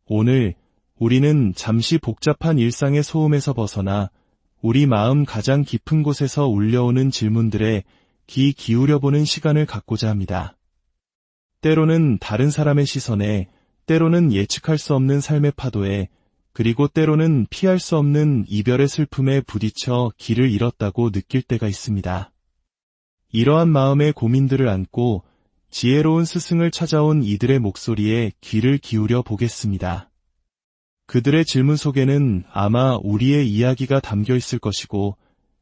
오늘 우리는 잠시 복잡한 일상의 소음에서 벗어나 우리 마음 가장 깊은 곳에서 울려오는 질문들에 귀 기울여보는 시간을 갖고자 합니다. 때로는 다른 사람의 시선에, 때로는 예측할 수 없는 삶의 파도에, 그리고 때로는 피할 수 없는 이별의 슬픔에 부딪혀 길을 잃었다고 느낄 때가 있습니다. 이러한 마음의 고민들을 안고 지혜로운 스승을 찾아온 이들의 목소리에 귀를 기울여 보겠습니다. 그들의 질문 속에는 아마 우리의 이야기가 담겨 있을 것이고,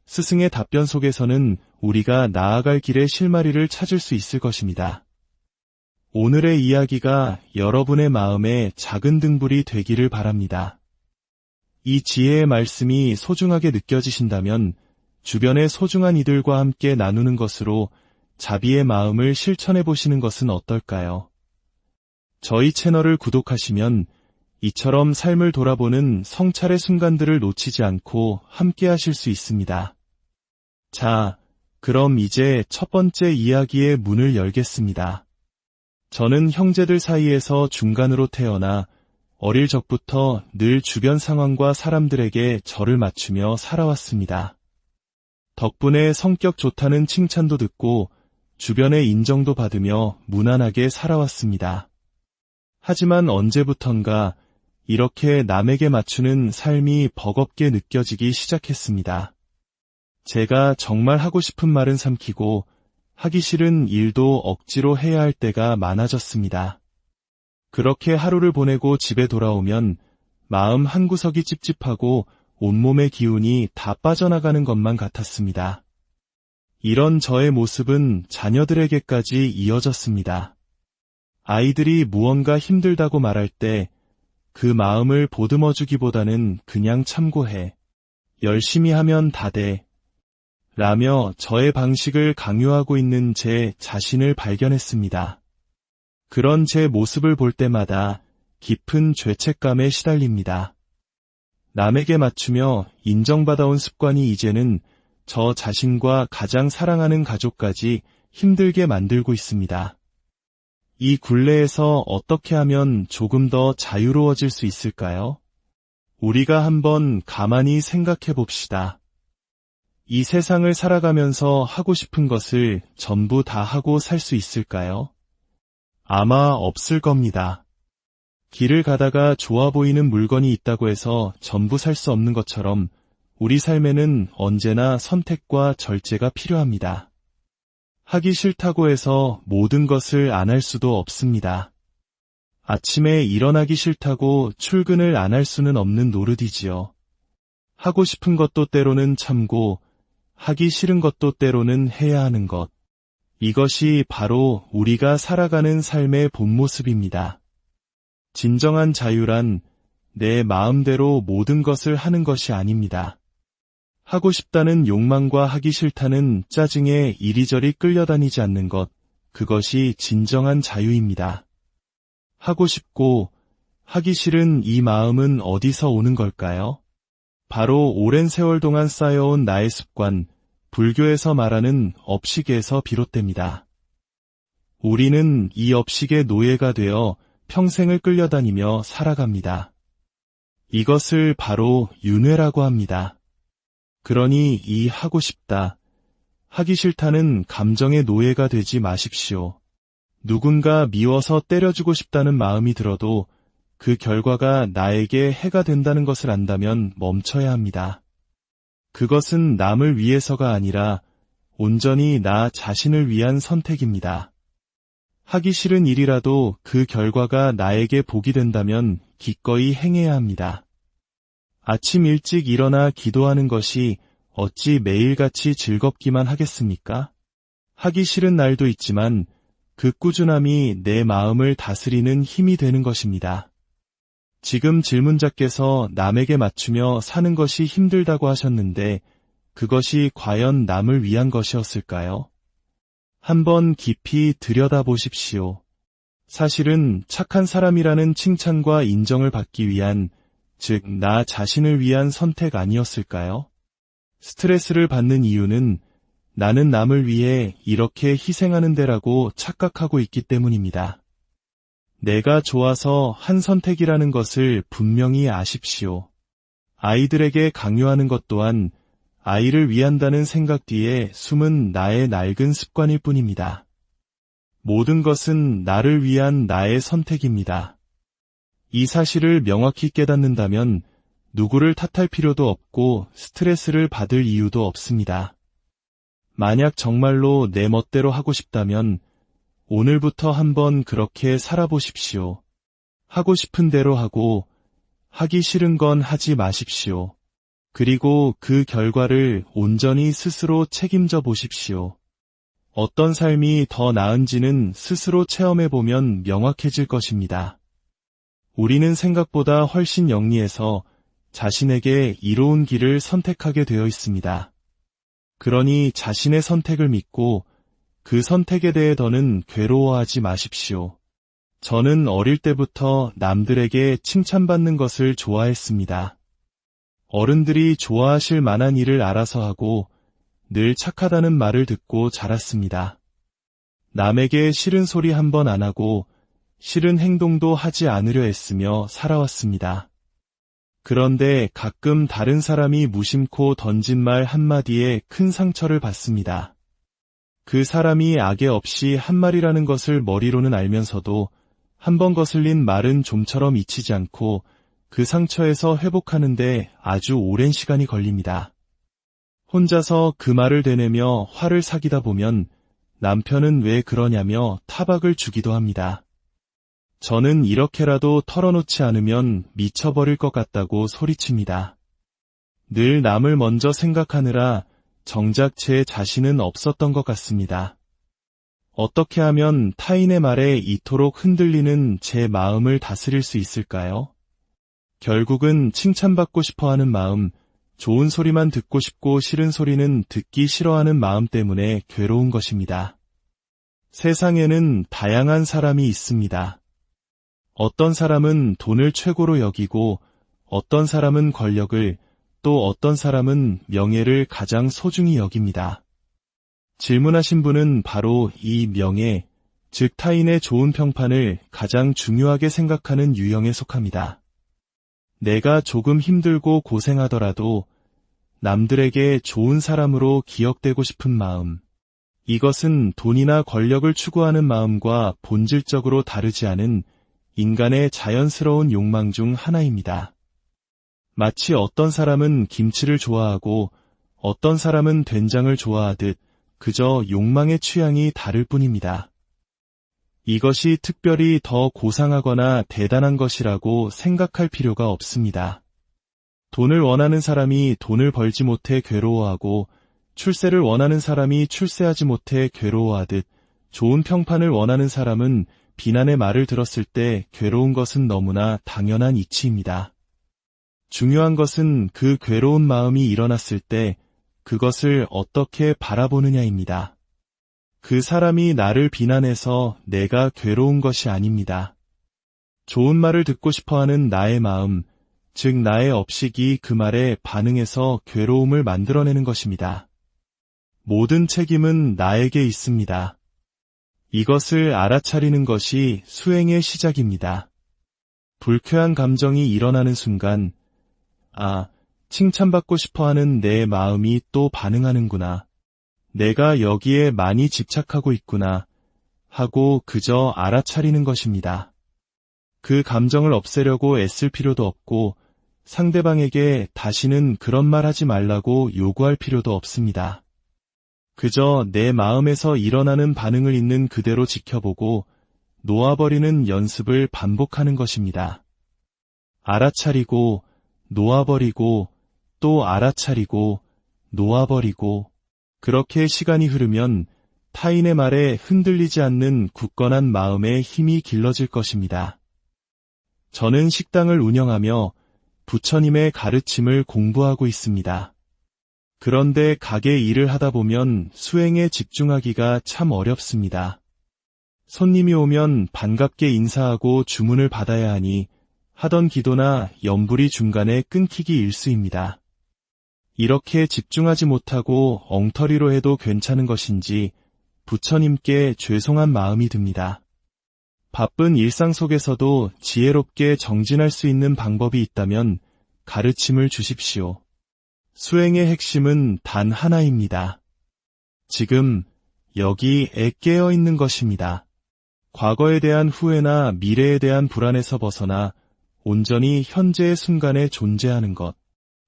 스승의 답변 속에서는 우리가 나아갈 길의 실마리를 찾을 수 있을 것입니다. 오늘의 이야기가 여러분의 마음에 작은 등불이 되기를 바랍니다. 이 지혜의 말씀이 소중하게 느껴지신다면 주변의 소중한 이들과 함께 나누는 것으로 자비의 마음을 실천해 보시는 것은 어떨까요? 저희 채널을 구독하시면 이처럼 삶을 돌아보는 성찰의 순간들을 놓치지 않고 함께 하실 수 있습니다. 자, 그럼 이제 첫 번째 이야기의 문을 열겠습니다. 저는 형제들 사이에서 중간으로 태어나 어릴 적부터 늘 주변 상황과 사람들에게 저를 맞추며 살아왔습니다. 덕분에 성격 좋다는 칭찬도 듣고 주변의 인정도 받으며 무난하게 살아왔습니다. 하지만 언제부턴가 이렇게 남에게 맞추는 삶이 버겁게 느껴지기 시작했습니다. 제가 정말 하고 싶은 말은 삼키고 하기 싫은 일도 억지로 해야 할 때가 많아졌습니다. 그렇게 하루를 보내고 집에 돌아오면 마음 한구석이 찝찝하고 온몸의 기운이 다 빠져나가는 것만 같았습니다. 이런 저의 모습은 자녀들에게까지 이어졌습니다. 아이들이 무언가 힘들다고 말할 때 그 마음을 보듬어주기보다는 그냥 참고해. 열심히 하면 다 돼. 라며 저의 방식을 강요하고 있는 제 자신을 발견했습니다. 그런 제 모습을 볼 때마다 깊은 죄책감에 시달립니다. 남에게 맞추며 인정받아온 습관이 이제는 저 자신과 가장 사랑하는 가족까지 힘들게 만들고 있습니다. 이 굴레에서 어떻게 하면 조금 더 자유로워질 수 있을까요? 우리가 한번 가만히 생각해 봅시다. 이 세상을 살아가면서 하고 싶은 것을 전부 다 하고 살 수 있을까요? 아마 없을 겁니다. 길을 가다가 좋아 보이는 물건이 있다고 해서 전부 살 수 없는 것처럼 우리 삶에는 언제나 선택과 절제가 필요합니다. 하기 싫다고 해서 모든 것을 안 할 수도 없습니다. 아침에 일어나기 싫다고 출근을 안 할 수는 없는 노릇이지요. 하고 싶은 것도 때로는 참고 하기 싫은 것도 때로는 해야 하는 것. 이것이 바로 우리가 살아가는 삶의 본 모습입니다. 진정한 자유란 내 마음대로 모든 것을 하는 것이 아닙니다. 하고 싶다는 욕망과 하기 싫다는 짜증에 이리저리 끌려다니지 않는 것, 그것이 진정한 자유입니다. 하고 싶고 하기 싫은 이 마음은 어디서 오는 걸까요? 바로 오랜 세월 동안 쌓여온 나의 습관, 불교에서 말하는 업식에서 비롯됩니다. 우리는 이 업식의 노예가 되어 평생을 끌려다니며 살아갑니다. 이것을 바로 윤회라고 합니다. 그러니 이 하고 싶다, 하기 싫다는 감정의 노예가 되지 마십시오. 누군가 미워서 때려주고 싶다는 마음이 들어도 그 결과가 나에게 해가 된다는 것을 안다면 멈춰야 합니다. 그것은 남을 위해서가 아니라 온전히 나 자신을 위한 선택입니다. 하기 싫은 일이라도 그 결과가 나에게 복이 된다면 기꺼이 행해야 합니다. 아침 일찍 일어나 기도하는 것이 어찌 매일같이 즐겁기만 하겠습니까? 하기 싫은 날도 있지만 그 꾸준함이 내 마음을 다스리는 힘이 되는 것입니다. 지금 질문자께서 남에게 맞추며 사는 것이 힘들다고 하셨는데 그것이 과연 남을 위한 것이었을까요? 한번 깊이 들여다보십시오. 사실은 착한 사람이라는 칭찬과 인정을 받기 위한, 즉 나 자신을 위한 선택 아니었을까요? 스트레스를 받는 이유는 나는 남을 위해 이렇게 희생하는 데라고 착각하고 있기 때문입니다. 내가 좋아서 한 선택이라는 것을 분명히 아십시오. 아이들에게 강요하는 것 또한 아이를 위한다는 생각 뒤에 숨은 나의 낡은 습관일 뿐입니다. 모든 것은 나를 위한 나의 선택입니다. 이 사실을 명확히 깨닫는다면 누구를 탓할 필요도 없고 스트레스를 받을 이유도 없습니다. 만약 정말로 내 멋대로 하고 싶다면 오늘부터 한번 그렇게 살아보십시오. 하고 싶은 대로 하고 하기 싫은 건 하지 마십시오. 그리고 그 결과를 온전히 스스로 책임져 보십시오. 어떤 삶이 더 나은지는 스스로 체험해보면 명확해질 것입니다. 우리는 생각보다 훨씬 영리해서 자신에게 이로운 길을 선택하게 되어 있습니다. 그러니 자신의 선택을 믿고 그 선택에 대해 더는 괴로워하지 마십시오. 저는 어릴 때부터 남들에게 칭찬받는 것을 좋아했습니다. 어른들이 좋아하실 만한 일을 알아서 하고 늘 착하다는 말을 듣고 자랐습니다. 남에게 싫은 소리 한 번 안 하고 싫은 행동도 하지 않으려 애쓰며 살아왔습니다. 그런데 가끔 다른 사람이 무심코 던진 말 한마디에 큰 상처를 받습니다. 그 사람이 악의 없이 한 말이라는 것을 머리로는 알면서도 한 번 거슬린 말은 좀처럼 잊히지 않고 그 상처에서 회복하는데 아주 오랜 시간이 걸립니다. 혼자서 그 말을 되뇌며 화를 사귀다 보면 남편은 왜 그러냐며 타박을 주기도 합니다. 저는 이렇게라도 털어놓지 않으면 미쳐버릴 것 같다고 소리칩니다. 늘 남을 먼저 생각하느라 정작 제 자신은 없었던 것 같습니다. 어떻게 하면 타인의 말에 이토록 흔들리는 제 마음을 다스릴 수 있을까요? 결국은 칭찬받고 싶어하는 마음, 좋은 소리만 듣고 싶고 싫은 소리는 듣기 싫어하는 마음 때문에 괴로운 것입니다. 세상에는 다양한 사람이 있습니다. 어떤 사람은 돈을 최고로 여기고 어떤 사람은 권력을, 또 어떤 사람은 명예를 가장 소중히 여깁니다. 질문하신 분은 바로 이 명예, 즉 타인의 좋은 평판을 가장 중요하게 생각하는 유형에 속합니다. 내가 조금 힘들고 고생하더라도 남들에게 좋은 사람으로 기억되고 싶은 마음, 이것은 돈이나 권력을 추구하는 마음과 본질적으로 다르지 않은 인간의 자연스러운 욕망 중 하나입니다. 마치 어떤 사람은 김치를 좋아하고 어떤 사람은 된장을 좋아하듯 그저 욕망의 취향이 다를 뿐입니다. 이것이 특별히 더 고상하거나 대단한 것이라고 생각할 필요가 없습니다. 돈을 원하는 사람이 돈을 벌지 못해 괴로워하고 출세를 원하는 사람이 출세하지 못해 괴로워하듯 좋은 평판을 원하는 사람은 비난의 말을 들었을 때 괴로운 것은 너무나 당연한 이치입니다. 중요한 것은 그 괴로운 마음이 일어났을 때 그것을 어떻게 바라보느냐입니다. 그 사람이 나를 비난해서 내가 괴로운 것이 아닙니다. 좋은 말을 듣고 싶어하는 나의 마음, 즉 나의 업식이 그 말에 반응해서 괴로움을 만들어내는 것입니다. 모든 책임은 나에게 있습니다. 이것을 알아차리는 것이 수행의 시작입니다. 불쾌한 감정이 일어나는 순간, 칭찬받고 싶어하는 내 마음이 또 반응하는구나. 내가 여기에 많이 집착하고 있구나 하고 그저 알아차리는 것입니다. 그 감정을 없애려고 애쓸 필요도 없고 상대방에게 다시는 그런 말 하지 말라고 요구할 필요도 없습니다. 그저 내 마음에서 일어나는 반응을 있는 그대로 지켜보고 놓아버리는 연습을 반복하는 것입니다. 알아차리고 놓아버리고 또 알아차리고 놓아버리고, 그렇게 시간이 흐르면 타인의 말에 흔들리지 않는 굳건한 마음의 힘이 길러질 것입니다. 저는 식당을 운영하며 부처님의 가르침을 공부하고 있습니다. 그런데 가게 일을 하다 보면 수행에 집중하기가 참 어렵습니다. 손님이 오면 반갑게 인사하고 주문을 받아야 하니 하던 기도나 염불이 중간에 끊기기 일쑤입니다. 이렇게 집중하지 못하고 엉터리로 해도 괜찮은 것인지 부처님께 죄송한 마음이 듭니다. 바쁜 일상 속에서도 지혜롭게 정진할 수 있는 방법이 있다면 가르침을 주십시오. 수행의 핵심은 단 하나입니다. 지금, 여기에 깨어 있는 것입니다. 과거에 대한 후회나 미래에 대한 불안에서 벗어나 온전히 현재의 순간에 존재하는 것.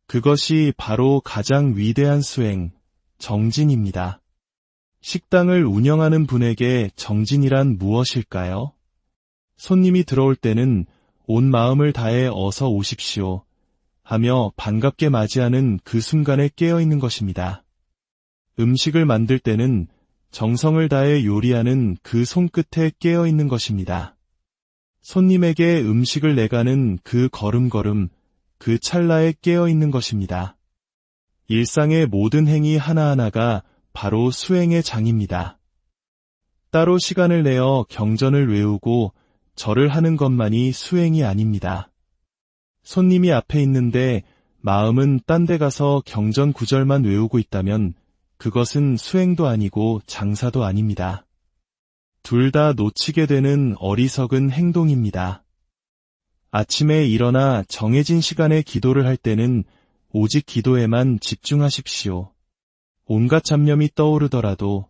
그것이 바로 가장 위대한 수행, 정진입니다. 식당을 운영하는 분에게 정진이란 무엇일까요? 손님이 들어올 때는 온 마음을 다해 어서 오십시오 하며 반갑게 맞이하는 그 순간에 깨어 있는 것입니다. 음식을 만들 때는 정성을 다해 요리하는 그 손끝에 깨어 있는 것입니다. 손님에게 음식을 내가는 그 걸음걸음, 그 찰나에 깨어 있는 것입니다. 일상의 모든 행위 하나하나가 바로 수행의 장입니다. 따로 시간을 내어 경전을 외우고 절을 하는 것만이 수행이 아닙니다. 손님이 앞에 있는데 마음은 딴 데 가서 경전 구절만 외우고 있다면 그것은 수행도 아니고 장사도 아닙니다. 둘 다 놓치게 되는 어리석은 행동입니다. 아침에 일어나 정해진 시간에 기도를 할 때는 오직 기도에만 집중하십시오. 온갖 잡념이 떠오르더라도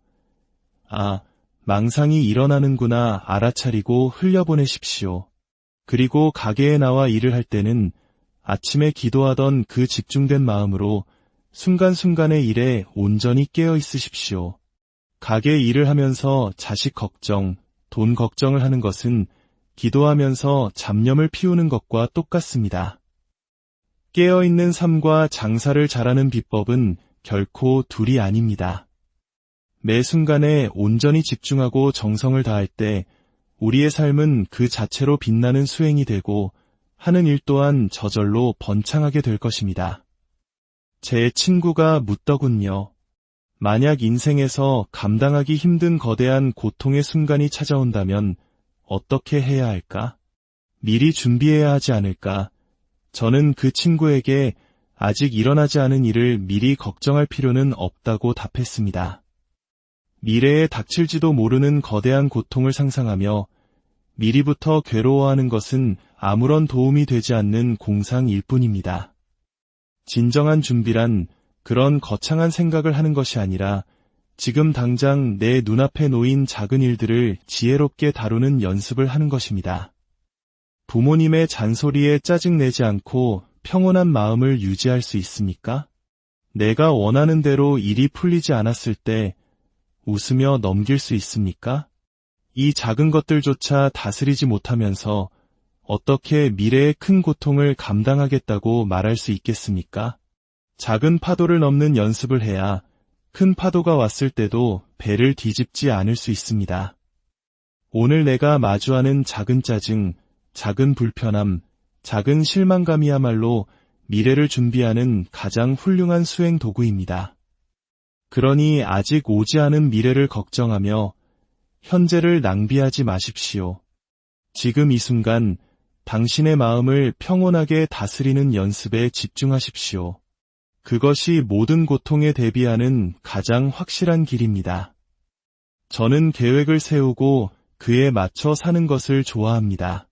망상이 일어나는구나 알아차리고 흘려보내십시오. 그리고 가게에 나와 일을 할 때는 아침에 기도하던 그 집중된 마음으로 순간순간의 일에 온전히 깨어 있으십시오. 가게 일을 하면서 자식 걱정, 돈 걱정을 하는 것은 기도하면서 잡념을 피우는 것과 똑같습니다. 깨어있는 삶과 장사를 잘하는 비법은 결코 둘이 아닙니다. 매 순간에 온전히 집중하고 정성을 다할 때 우리의 삶은 그 자체로 빛나는 수행이 되고 하는 일 또한 저절로 번창하게 될 것입니다. 제 친구가 묻더군요. 만약 인생에서 감당하기 힘든 거대한 고통의 순간이 찾아온다면 어떻게 해야 할까? 미리 준비해야 하지 않을까? 저는 그 친구에게 아직 일어나지 않은 일을 미리 걱정할 필요는 없다고 답했습니다. 미래에 닥칠지도 모르는 거대한 고통을 상상하며 미리부터 괴로워하는 것은 아무런 도움이 되지 않는 공상일 뿐입니다. 진정한 준비란 그런 거창한 생각을 하는 것이 아니라 지금 당장 내 눈앞에 놓인 작은 일들을 지혜롭게 다루는 연습을 하는 것입니다. 부모님의 잔소리에 짜증내지 않고 평온한 마음을 유지할 수 있습니까? 내가 원하는 대로 일이 풀리지 않았을 때 웃으며 넘길 수 있습니까? 이 작은 것들조차 다스리지 못하면서 어떻게 미래의 큰 고통을 감당하겠다고 말할 수 있겠습니까? 작은 파도를 넘는 연습을 해야 큰 파도가 왔을 때도 배를 뒤집지 않을 수 있습니다. 오늘 내가 마주하는 작은 짜증, 작은 불편함, 작은 실망감이야말로 미래를 준비하는 가장 훌륭한 수행 도구입니다. 그러니 아직 오지 않은 미래를 걱정하며 현재를 낭비하지 마십시오. 지금 이 순간 당신의 마음을 평온하게 다스리는 연습에 집중하십시오. 그것이 모든 고통에 대비하는 가장 확실한 길입니다. 저는 계획을 세우고 그에 맞춰 사는 것을 좋아합니다.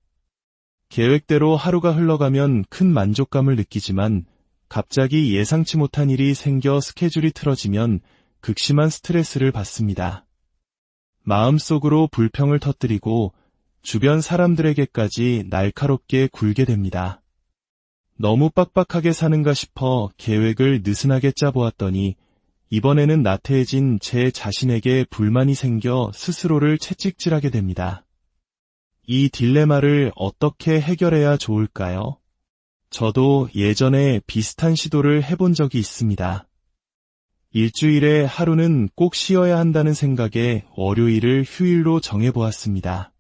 계획대로 하루가 흘러가면 큰 만족감을 느끼지만 갑자기 예상치 못한 일이 생겨 스케줄이 틀어지면 극심한 스트레스를 받습니다. 마음속으로 불평을 터뜨리고 주변 사람들에게까지 날카롭게 굴게 됩니다. 너무 빡빡하게 사는가 싶어 계획을 느슨하게 짜보았더니 이번에는 나태해진 제 자신에게 불만이 생겨 스스로를 채찍질하게 됩니다. 이 딜레마를 어떻게 해결해야 좋을까요? 저도 예전에 비슷한 시도를 해본 적이 있습니다. 일주일에 하루는 꼭 쉬어야 한다는 생각에 월요일을 휴일로 정해보았습니다.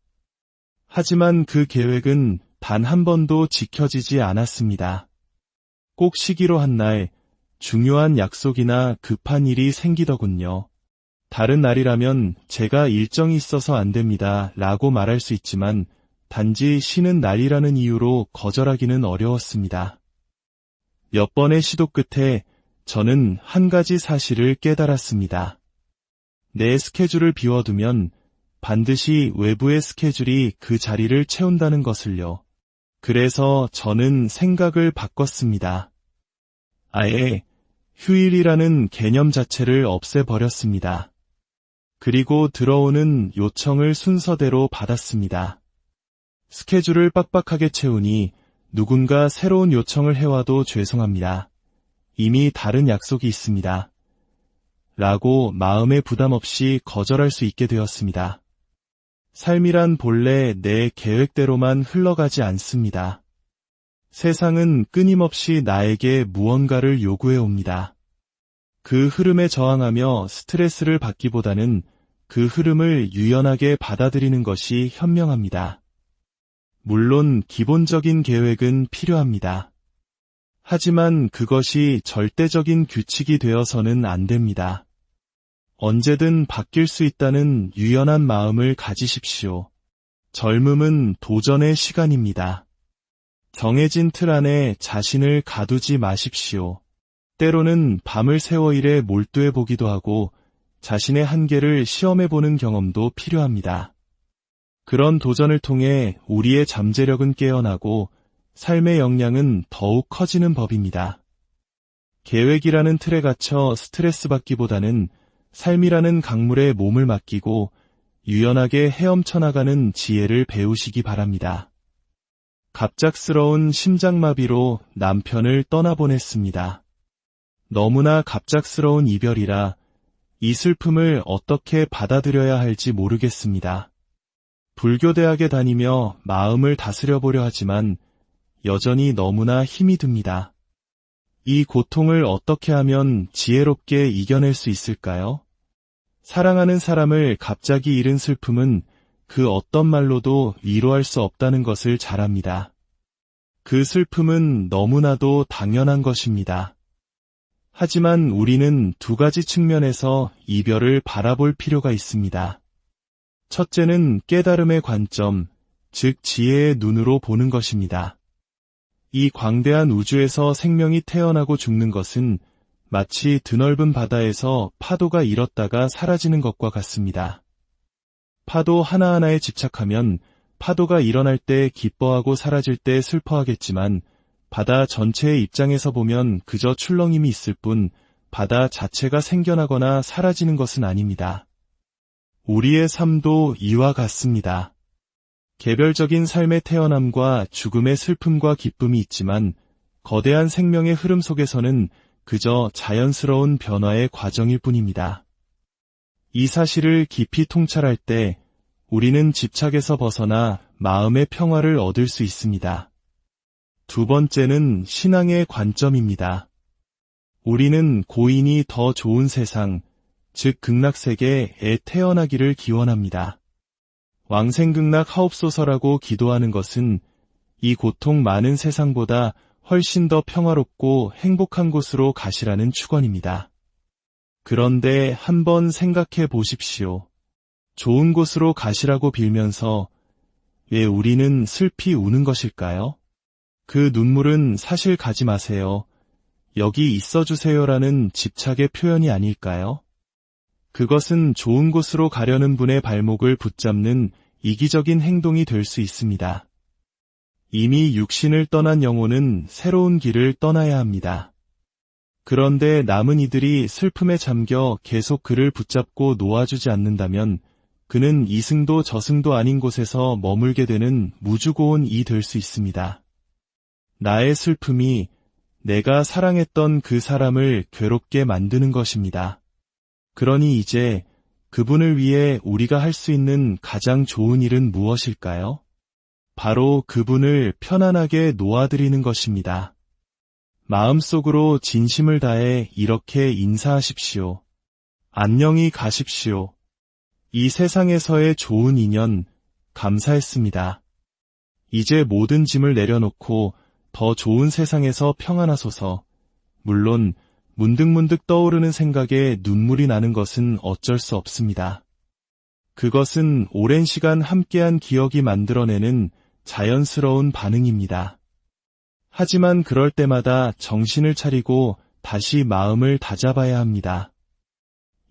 하지만 그 계획은 단 한 번도 지켜지지 않았습니다. 꼭 쉬기로 한 날 중요한 약속이나 급한 일이 생기더군요. 다른 날이라면 제가 일정이 있어서 안 됩니다 라고 말할 수 있지만 단지 쉬는 날이라는 이유로 거절하기는 어려웠습니다. 몇 번의 시도 끝에 저는 한 가지 사실을 깨달았습니다. 내 스케줄을 비워두면 반드시 외부의 스케줄이 그 자리를 채운다는 것을요. 그래서 저는 생각을 바꿨습니다. 아예 휴일이라는 개념 자체를 없애버렸습니다. 그리고 들어오는 요청을 순서대로 받았습니다. 스케줄을 빡빡하게 채우니 누군가 새로운 요청을 해와도 죄송합니다. 이미 다른 약속이 있습니다. 라고 마음에 부담 없이 거절할 수 있게 되었습니다. 삶이란 본래 내 계획대로만 흘러가지 않습니다. 세상은 끊임없이 나에게 무언가를 요구해 옵니다. 그 흐름에 저항하며 스트레스를 받기보다는 그 흐름을 유연하게 받아들이는 것이 현명합니다. 물론 기본적인 계획은 필요합니다. 하지만 그것이 절대적인 규칙이 되어서는 안 됩니다. 언제든 바뀔 수 있다는 유연한 마음을 가지십시오. 젊음은 도전의 시간입니다. 정해진 틀 안에 자신을 가두지 마십시오. 때로는 밤을 새워 일에 몰두해 보기도 하고 자신의 한계를 시험해 보는 경험도 필요합니다. 그런 도전을 통해 우리의 잠재력은 깨어나고 삶의 역량은 더욱 커지는 법입니다. 계획이라는 틀에 갇혀 스트레스 받기보다는 삶이라는 강물에 몸을 맡기고 유연하게 헤엄쳐 나가는 지혜를 배우시기 바랍니다. 갑작스러운 심장마비로 남편을 떠나보냈습니다. 너무나 갑작스러운 이별이라 이 슬픔을 어떻게 받아들여야 할지 모르겠습니다. 불교대학에 다니며 마음을 다스려보려 하지만 여전히 너무나 힘이 듭니다. 이 고통을 어떻게 하면 지혜롭게 이겨낼 수 있을까요? 사랑하는 사람을 갑자기 잃은 슬픔은 그 어떤 말로도 위로할 수 없다는 것을 잘 압니다. 그 슬픔은 너무나도 당연한 것입니다. 하지만 우리는 두 가지 측면에서 이별을 바라볼 필요가 있습니다. 첫째는 깨달음의 관점, 즉 지혜의 눈으로 보는 것입니다. 이 광대한 우주에서 생명이 태어나고 죽는 것은 마치 드넓은 바다에서 파도가 일었다가 사라지는 것과 같습니다. 파도 하나하나에 집착하면 파도가 일어날 때 기뻐하고 사라질 때 슬퍼하겠지만 바다 전체의 입장에서 보면 그저 출렁임이 있을 뿐 바다 자체가 생겨나거나 사라지는 것은 아닙니다. 우리의 삶도 이와 같습니다. 개별적인 삶의 태어남과 죽음의 슬픔과 기쁨이 있지만 거대한 생명의 흐름 속에서는 그저 자연스러운 변화의 과정일 뿐입니다. 이 사실을 깊이 통찰할 때 우리는 집착에서 벗어나 마음의 평화를 얻을 수 있습니다. 두 번째는 신앙의 관점입니다. 우리는 고인이 더 좋은 세상, 즉 극락세계에 태어나기를 기원합니다. 왕생극락 하옵소서라고 기도하는 것은 이 고통 많은 세상보다 훨씬 더 평화롭고 행복한 곳으로 가시라는 축원입니다. 그런데 한번 생각해 보십시오. 좋은 곳으로 가시라고 빌면서 왜 우리는 슬피 우는 것일까요? 그 눈물은 사실 가지 마세요. 여기 있어주세요라는 집착의 표현이 아닐까요? 그것은 좋은 곳으로 가려는 분의 발목을 붙잡는 이기적인 행동이 될 수 있습니다. 이미 육신을 떠난 영혼은 새로운 길을 떠나야 합니다. 그런데 남은 이들이 슬픔에 잠겨 계속 그를 붙잡고 놓아주지 않는다면 그는 이승도 저승도 아닌 곳에서 머물게 되는 무주고온이 될 수 있습니다. 나의 슬픔이 내가 사랑했던 그 사람을 괴롭게 만드는 것입니다. 그러니 이제 그분을 위해 우리가 할 수 있는 가장 좋은 일은 무엇일까요? 바로 그분을 편안하게 놓아드리는 것입니다. 마음속으로 진심을 다해 이렇게 인사하십시오. 안녕히 가십시오. 이 세상에서의 좋은 인연, 감사했습니다. 이제 모든 짐을 내려놓고 더 좋은 세상에서 평안하소서. 물론 문득문득 떠오르는 생각에 눈물이 나는 것은 어쩔 수 없습니다. 그것은 오랜 시간 함께한 기억이 만들어내는 자연스러운 반응입니다. 하지만 그럴 때마다 정신을 차리고 다시 마음을 다잡아야 합니다.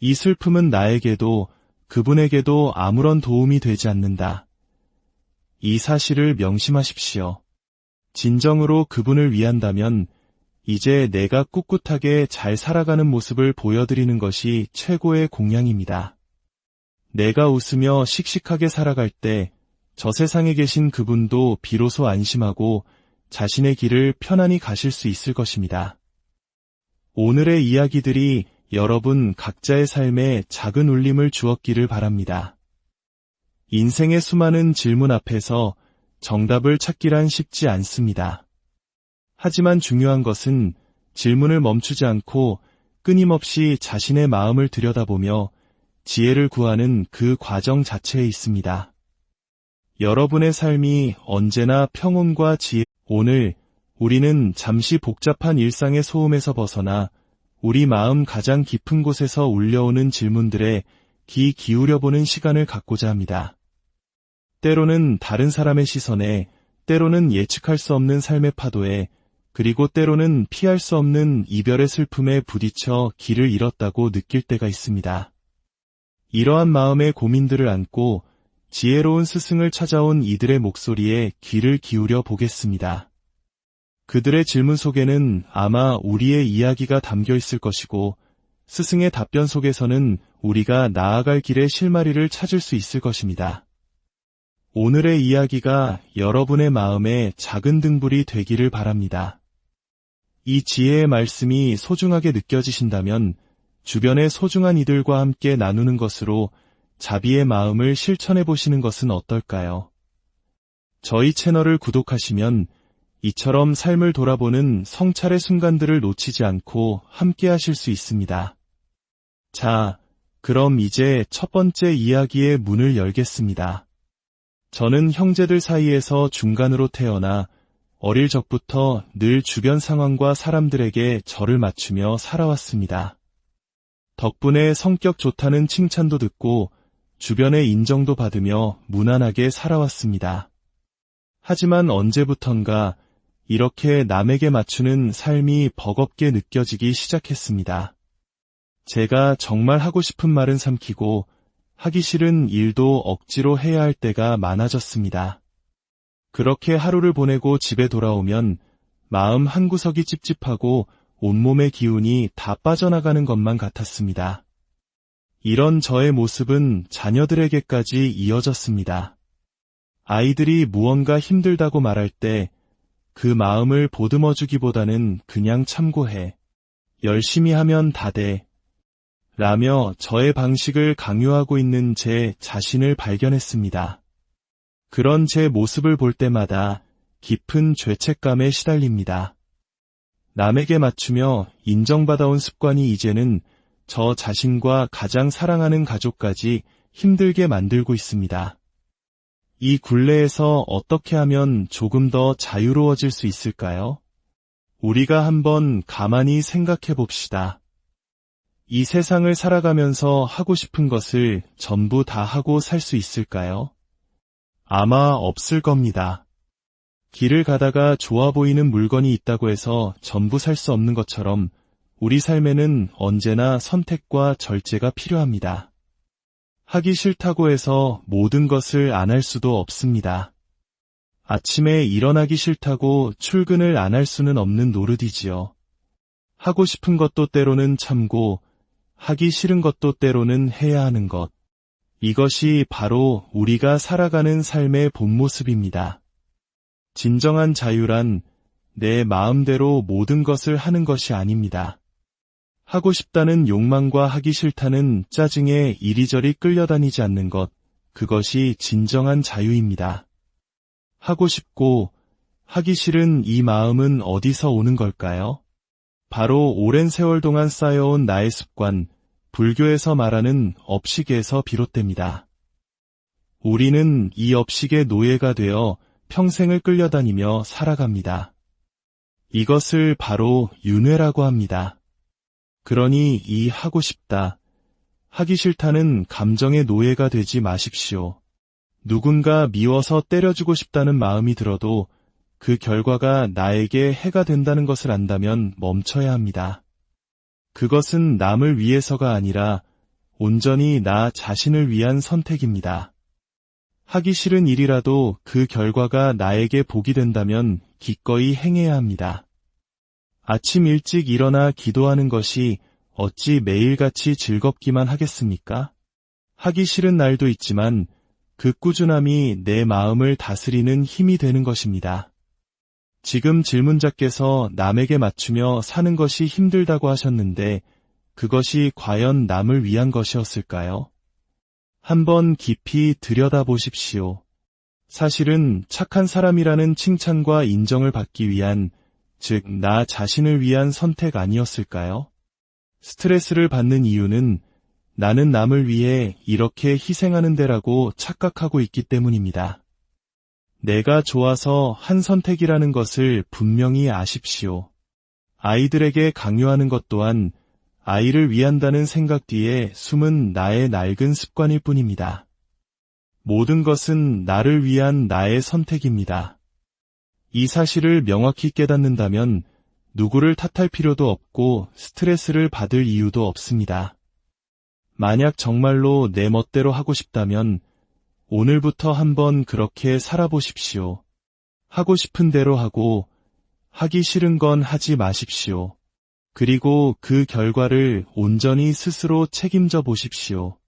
이 슬픔은 나에게도 그분에게도 아무런 도움이 되지 않는다. 이 사실을 명심하십시오. 진정으로 그분을 위한다면 이제 내가 꿋꿋하게 잘 살아가는 모습을 보여드리는 것이 최고의 공양입니다. 내가 웃으며 씩씩하게 살아갈 때 저 세상에 계신 그분도 비로소 안심하고 자신의 길을 편안히 가실 수 있을 것입니다. 오늘의 이야기들이 여러분 각자의 삶에 작은 울림을 주었기를 바랍니다. 인생의 수많은 질문 앞에서 정답을 찾기란 쉽지 않습니다. 하지만 중요한 것은 질문을 멈추지 않고 끊임없이 자신의 마음을 들여다보며 지혜를 구하는 그 과정 자체에 있습니다. 여러분의 삶이 언제나 평온과 지혜. 오늘 우리는 잠시 복잡한 일상의 소음에서 벗어나 우리 마음 가장 깊은 곳에서 울려오는 질문들에 귀 기울여보는 시간을 갖고자 합니다. 때로는 다른 사람의 시선에, 때로는 예측할 수 없는 삶의 파도에, 그리고 때로는 피할 수 없는 이별의 슬픔에 부딪혀 길을 잃었다고 느낄 때가 있습니다. 이러한 마음의 고민들을 안고 지혜로운 스승을 찾아온 이들의 목소리에 귀를 기울여 보겠습니다. 그들의 질문 속에는 아마 우리의 이야기가 담겨 있을 것이고 스승의 답변 속에서는 우리가 나아갈 길의 실마리를 찾을 수 있을 것입니다. 오늘의 이야기가 여러분의 마음에 작은 등불이 되기를 바랍니다. 이 지혜의 말씀이 소중하게 느껴지신다면 주변의 소중한 이들과 함께 나누는 것으로 자비의 마음을 실천해 보시는 것은 어떨까요? 저희 채널을 구독하시면 이처럼 삶을 돌아보는 성찰의 순간들을 놓치지 않고 함께 하실 수 있습니다. 자, 그럼 이제 첫 번째 이야기의 문을 열겠습니다. 저는 형제들 사이에서 중간으로 태어나 어릴 적부터 늘 주변 상황과 사람들에게 저를 맞추며 살아왔습니다. 덕분에 성격 좋다는 칭찬도 듣고 주변의 인정도 받으며 무난하게 살아왔습니다. 하지만 언제부턴가 이렇게 남에게 맞추는 삶이 버겁게 느껴지기 시작했습니다. 제가 정말 하고 싶은 말은 삼키고 하기 싫은 일도 억지로 해야 할 때가 많아졌습니다. 그렇게 하루를 보내고 집에 돌아오면 마음 한구석이 찝찝하고 온몸의 기운이 다 빠져나가는 것만 같았습니다. 이런 저의 모습은 자녀들에게까지 이어졌습니다. 아이들이 무언가 힘들다고 말할 때 그 마음을 보듬어주기보다는 그냥 참고해. 열심히 하면 다 돼. 라며 저의 방식을 강요하고 있는 제 자신을 발견했습니다. 그런 제 모습을 볼 때마다 깊은 죄책감에 시달립니다. 남에게 맞추며 인정받아온 습관이 이제는 저 자신과 가장 사랑하는 가족까지 힘들게 만들고 있습니다. 이 굴레에서 어떻게 하면 조금 더 자유로워질 수 있을까요? 우리가 한번 가만히 생각해 봅시다. 이 세상을 살아가면서 하고 싶은 것을 전부 다 하고 살 수 있을까요? 아마 없을 겁니다. 길을 가다가 좋아 보이는 물건이 있다고 해서 전부 살 수 없는 것처럼 우리 삶에는 언제나 선택과 절제가 필요합니다. 하기 싫다고 해서 모든 것을 안 할 수도 없습니다. 아침에 일어나기 싫다고 출근을 안 할 수는 없는 노릇이지요. 하고 싶은 것도 때로는 참고 하기 싫은 것도 때로는 해야 하는 것. 이것이 바로 우리가 살아가는 삶의 본 모습입니다. 진정한 자유란 내 마음대로 모든 것을 하는 것이 아닙니다. 하고 싶다는 욕망과 하기 싫다는 짜증에 이리저리 끌려다니지 않는 것, 그것이 진정한 자유입니다. 하고 싶고 하기 싫은 이 마음은 어디서 오는 걸까요? 바로 오랜 세월 동안 쌓여온 나의 습관, 불교에서 말하는 업식에서 비롯됩니다. 우리는 이 업식의 노예가 되어 평생을 끌려다니며 살아갑니다. 이것을 바로 윤회라고 합니다. 그러니 이 하고 싶다, 하기 싫다는 감정의 노예가 되지 마십시오. 누군가 미워서 때려주고 싶다는 마음이 들어도 그 결과가 나에게 해가 된다는 것을 안다면 멈춰야 합니다. 그것은 남을 위해서가 아니라 온전히 나 자신을 위한 선택입니다. 하기 싫은 일이라도 그 결과가 나에게 복이 된다면 기꺼이 행해야 합니다. 아침 일찍 일어나 기도하는 것이 어찌 매일같이 즐겁기만 하겠습니까? 하기 싫은 날도 있지만 그 꾸준함이 내 마음을 다스리는 힘이 되는 것입니다. 지금 질문자께서 남에게 맞추며 사는 것이 힘들다고 하셨는데 그것이 과연 남을 위한 것이었을까요? 한번 깊이 들여다보십시오. 사실은 착한 사람이라는 칭찬과 인정을 받기 위한, 즉, 나 자신을 위한 선택 아니었을까요? 스트레스를 받는 이유는 나는 남을 위해 이렇게 희생하는 데라고 착각하고 있기 때문입니다. 내가 좋아서 한 선택이라는 것을 분명히 아십시오. 아이들에게 강요하는 것 또한 아이를 위한다는 생각 뒤에 숨은 나의 낡은 습관일 뿐입니다. 모든 것은 나를 위한 나의 선택입니다. 이 사실을 명확히 깨닫는다면 누구를 탓할 필요도 없고 스트레스를 받을 이유도 없습니다. 만약 정말로 내 멋대로 하고 싶다면 오늘부터 한번 그렇게 살아보십시오. 하고 싶은 대로 하고 하기 싫은 건 하지 마십시오. 그리고 그 결과를 온전히 스스로 책임져 보십시오.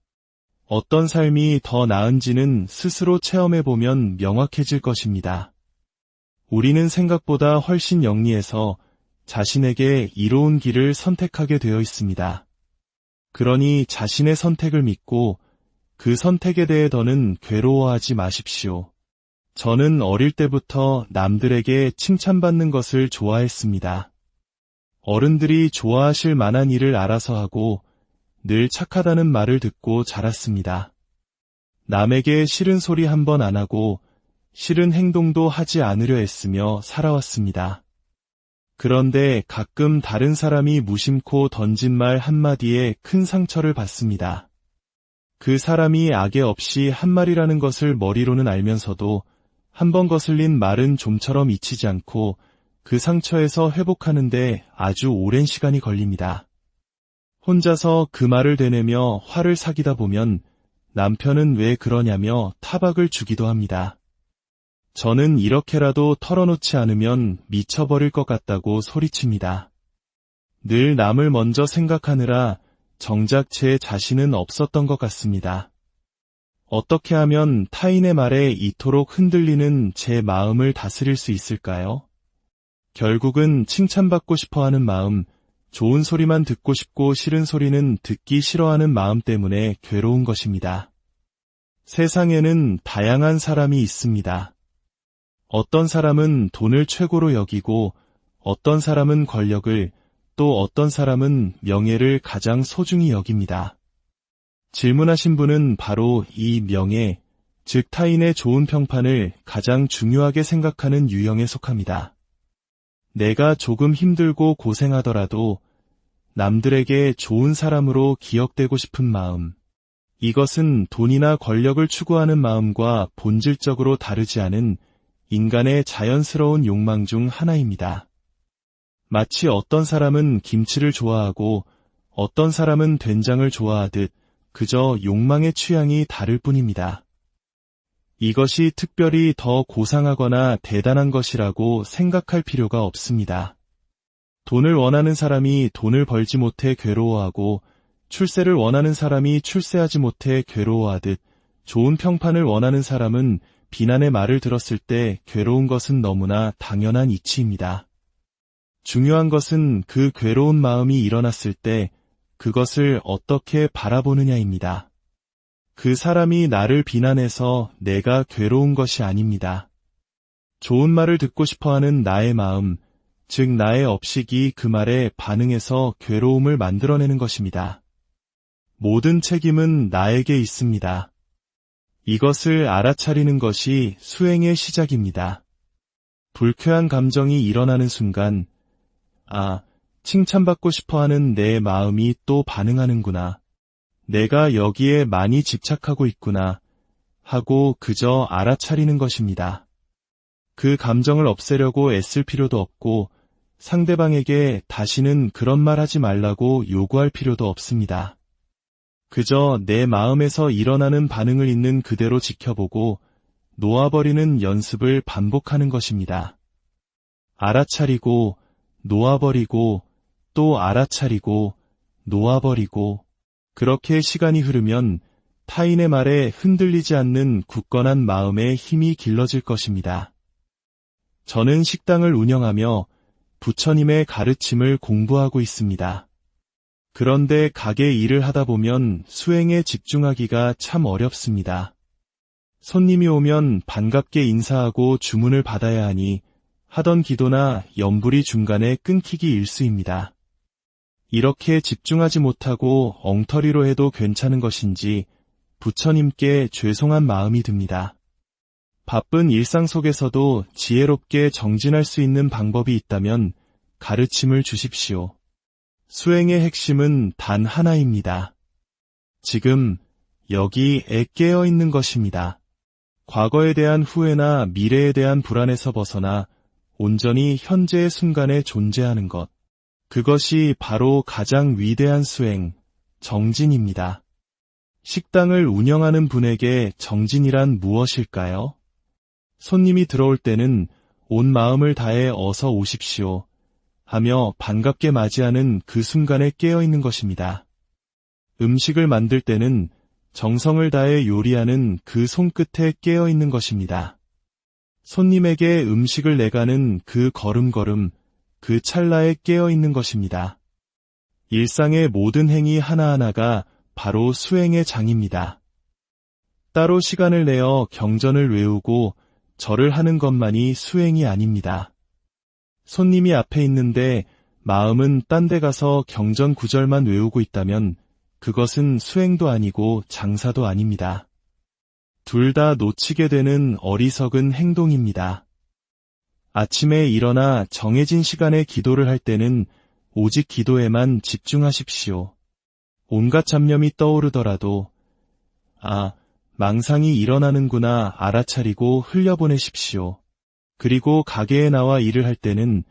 어떤 삶이 더 나은지는 스스로 체험해보면 명확해질 것입니다. 우리는 생각보다 훨씬 영리해서 자신에게 이로운 길을 선택하게 되어 있습니다. 그러니 자신의 선택을 믿고 그 선택에 대해 더는 괴로워하지 마십시오. 저는 어릴 때부터 남들에게 칭찬받는 것을 좋아했습니다. 어른들이 좋아하실 만한 일을 알아서 하고 늘 착하다는 말을 듣고 자랐습니다. 남에게 싫은 소리 한 번 안 하고 싫은 행동도 하지 않으려 애쓰며 살아왔습니다. 그런데 가끔 다른 사람이 무심코 던진 말 한마디에 큰 상처를 받습니다. 그 사람이 악의 없이 한 말이라는 것을 머리로는 알면서도 한 번 거슬린 말은 좀처럼 잊히지 않고 그 상처에서 회복하는데 아주 오랜 시간이 걸립니다. 혼자서 그 말을 되뇌며 화를 사귀다 보면 남편은 왜 그러냐며 타박을 주기도 합니다. 저는 이렇게라도 털어놓지 않으면 미쳐버릴 것 같다고 소리칩니다. 늘 남을 먼저 생각하느라 정작 제 자신은 없었던 것 같습니다. 어떻게 하면 타인의 말에 이토록 흔들리는 제 마음을 다스릴 수 있을까요? 결국은 칭찬받고 싶어하는 마음, 좋은 소리만 듣고 싶고 싫은 소리는 듣기 싫어하는 마음 때문에 괴로운 것입니다. 세상에는 다양한 사람이 있습니다. 어떤 사람은 돈을 최고로 여기고 어떤 사람은 권력을, 또 어떤 사람은 명예를 가장 소중히 여깁니다. 질문하신 분은 바로 이 명예, 즉 타인의 좋은 평판을 가장 중요하게 생각하는 유형에 속합니다. 내가 조금 힘들고 고생하더라도 남들에게 좋은 사람으로 기억되고 싶은 마음, 이것은 돈이나 권력을 추구하는 마음과 본질적으로 다르지 않은 인간의 자연스러운 욕망 중 하나입니다. 마치 어떤 사람은 김치를 좋아하고 어떤 사람은 된장을 좋아하듯 그저 욕망의 취향이 다를 뿐입니다. 이것이 특별히 더 고상하거나 대단한 것이라고 생각할 필요가 없습니다. 돈을 원하는 사람이 돈을 벌지 못해 괴로워하고 출세를 원하는 사람이 출세하지 못해 괴로워하듯 좋은 평판을 원하는 사람은 비난의 말을 들었을 때 괴로운 것은 너무나 당연한 이치입니다. 중요한 것은 그 괴로운 마음이 일어났을 때 그것을 어떻게 바라보느냐입니다. 그 사람이 나를 비난해서 내가 괴로운 것이 아닙니다. 좋은 말을 듣고 싶어하는 나의 마음, 즉 나의 업식이 그 말에 반응해서 괴로움을 만들어내는 것입니다. 모든 책임은 나에게 있습니다. 이것을 알아차리는 것이 수행의 시작입니다. 불쾌한 감정이 일어나는 순간, 칭찬받고 싶어하는 내 마음이 또 반응하는구나. 내가 여기에 많이 집착하고 있구나 하고 그저 알아차리는 것입니다. 그 감정을 없애려고 애쓸 필요도 없고 상대방에게 다시는 그런 말 하지 말라고 요구할 필요도 없습니다. 그저 내 마음에서 일어나는 반응을 있는 그대로 지켜보고 놓아버리는 연습을 반복하는 것입니다. 알아차리고, 놓아버리고, 또 알아차리고, 놓아버리고, 그렇게 시간이 흐르면 타인의 말에 흔들리지 않는 굳건한 마음의 힘이 길러질 것입니다. 저는 식당을 운영하며 부처님의 가르침을 공부하고 있습니다. 그런데 가게 일을 하다 보면 수행에 집중하기가 참 어렵습니다. 손님이 오면 반갑게 인사하고 주문을 받아야 하니 하던 기도나 염불이 중간에 끊기기 일쑤입니다. 이렇게 집중하지 못하고 엉터리로 해도 괜찮은 것인지 부처님께 죄송한 마음이 듭니다. 바쁜 일상 속에서도 지혜롭게 정진할 수 있는 방법이 있다면 가르침을 주십시오. 수행의 핵심은 단 하나입니다. 지금 여기에 깨어 있는 것입니다. 과거에 대한 후회나 미래에 대한 불안에서 벗어나 온전히 현재의 순간에 존재하는 것. 그것이 바로 가장 위대한 수행, 정진입니다. 식당을 운영하는 분에게 정진이란 무엇일까요? 손님이 들어올 때는 온 마음을 다해 어서 오십시오 하며 반갑게 맞이하는 그 순간에 깨어 있는 것입니다. 음식을 만들 때는 정성을 다해 요리하는 그 손끝에 깨어 있는 것입니다. 손님에게 음식을 내가는 그 걸음걸음, 그 찰나에 깨어 있는 것입니다. 일상의 모든 행위 하나하나가 바로 수행의 장입니다. 따로 시간을 내어 경전을 외우고 절을 하는 것만이 수행이 아닙니다. 손님이 앞에 있는데 마음은 딴 데 가서 경전 구절만 외우고 있다면 그것은 수행도 아니고 장사도 아닙니다. 둘 다 놓치게 되는 어리석은 행동입니다. 아침에 일어나 정해진 시간에 기도를 할 때는 오직 기도에만 집중하십시오. 온갖 잡념이 떠오르더라도 망상이 일어나는구나 알아차리고 흘려보내십시오. 그리고 가게에 나와 일을 할 때는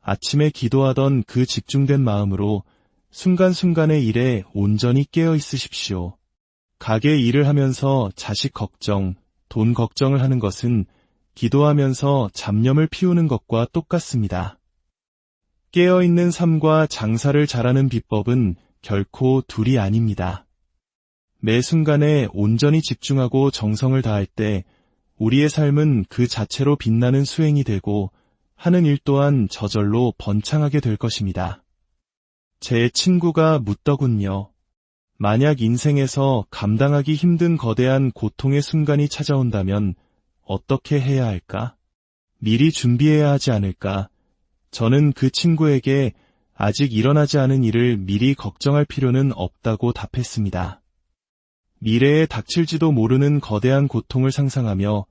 아침에 기도하던 그 집중된 마음으로 순간순간의 일에 온전히 깨어 있으십시오. 가게 일을 하면서 자식 걱정, 돈 걱정을 하는 것은 기도하면서 잡념을 피우는 것과 똑같습니다. 깨어있는 삶과 장사를 잘하는 비법은 결코 둘이 아닙니다. 매 순간에 온전히 집중하고 정성을 다할 때 우리의 삶은 그 자체로 빛나는 수행이 되고 하는 일 또한 저절로 번창하게 될 것입니다. 제 친구가 묻더군요. 만약 인생에서 감당하기 힘든 거대한 고통의 순간이 찾아온다면 어떻게 해야 할까? 미리 준비해야 하지 않을까? 저는 그 친구에게 아직 일어나지 않은 일을 미리 걱정할 필요는 없다고 답했습니다. 미래에 닥칠지도 모르는 거대한 고통을 상상하며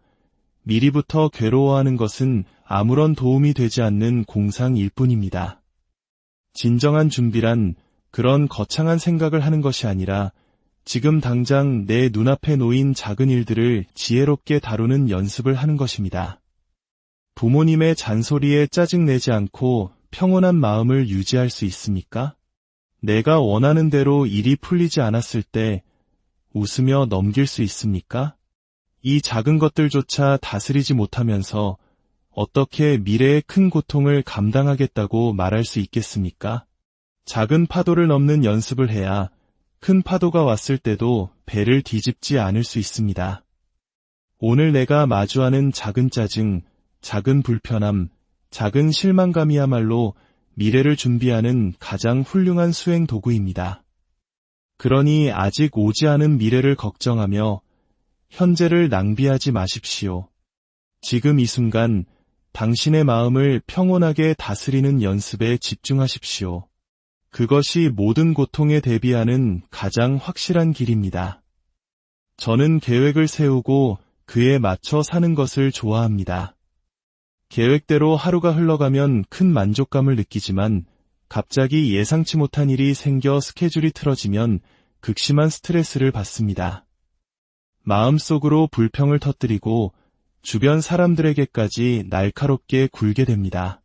미리부터 괴로워하는 것은 아무런 도움이 되지 않는 공상일 뿐입니다. 진정한 준비란 그런 거창한 생각을 하는 것이 아니라 지금 당장 내 눈앞에 놓인 작은 일들을 지혜롭게 다루는 연습을 하는 것입니다. 부모님의 잔소리에 짜증내지 않고 평온한 마음을 유지할 수 있습니까? 내가 원하는 대로 일이 풀리지 않았을 때 웃으며 넘길 수 있습니까? 이 작은 것들조차 다스리지 못하면서 어떻게 미래의 큰 고통을 감당하겠다고 말할 수 있겠습니까? 작은 파도를 넘는 연습을 해야 큰 파도가 왔을 때도 배를 뒤집지 않을 수 있습니다. 오늘 내가 마주하는 작은 짜증, 작은 불편함, 작은 실망감이야말로 미래를 준비하는 가장 훌륭한 수행 도구입니다. 그러니 아직 오지 않은 미래를 걱정하며 현재를 낭비하지 마십시오. 지금 이 순간 당신의 마음을 평온하게 다스리는 연습에 집중하십시오. 그것이 모든 고통에 대비하는 가장 확실한 길입니다. 저는 계획을 세우고 그에 맞춰 사는 것을 좋아합니다. 계획대로 하루가 흘러가면 큰 만족감을 느끼지만 갑자기 예상치 못한 일이 생겨 스케줄이 틀어지면 극심한 스트레스를 받습니다. 마음속으로 불평을 터뜨리고 주변 사람들에게까지 날카롭게 굴게 됩니다.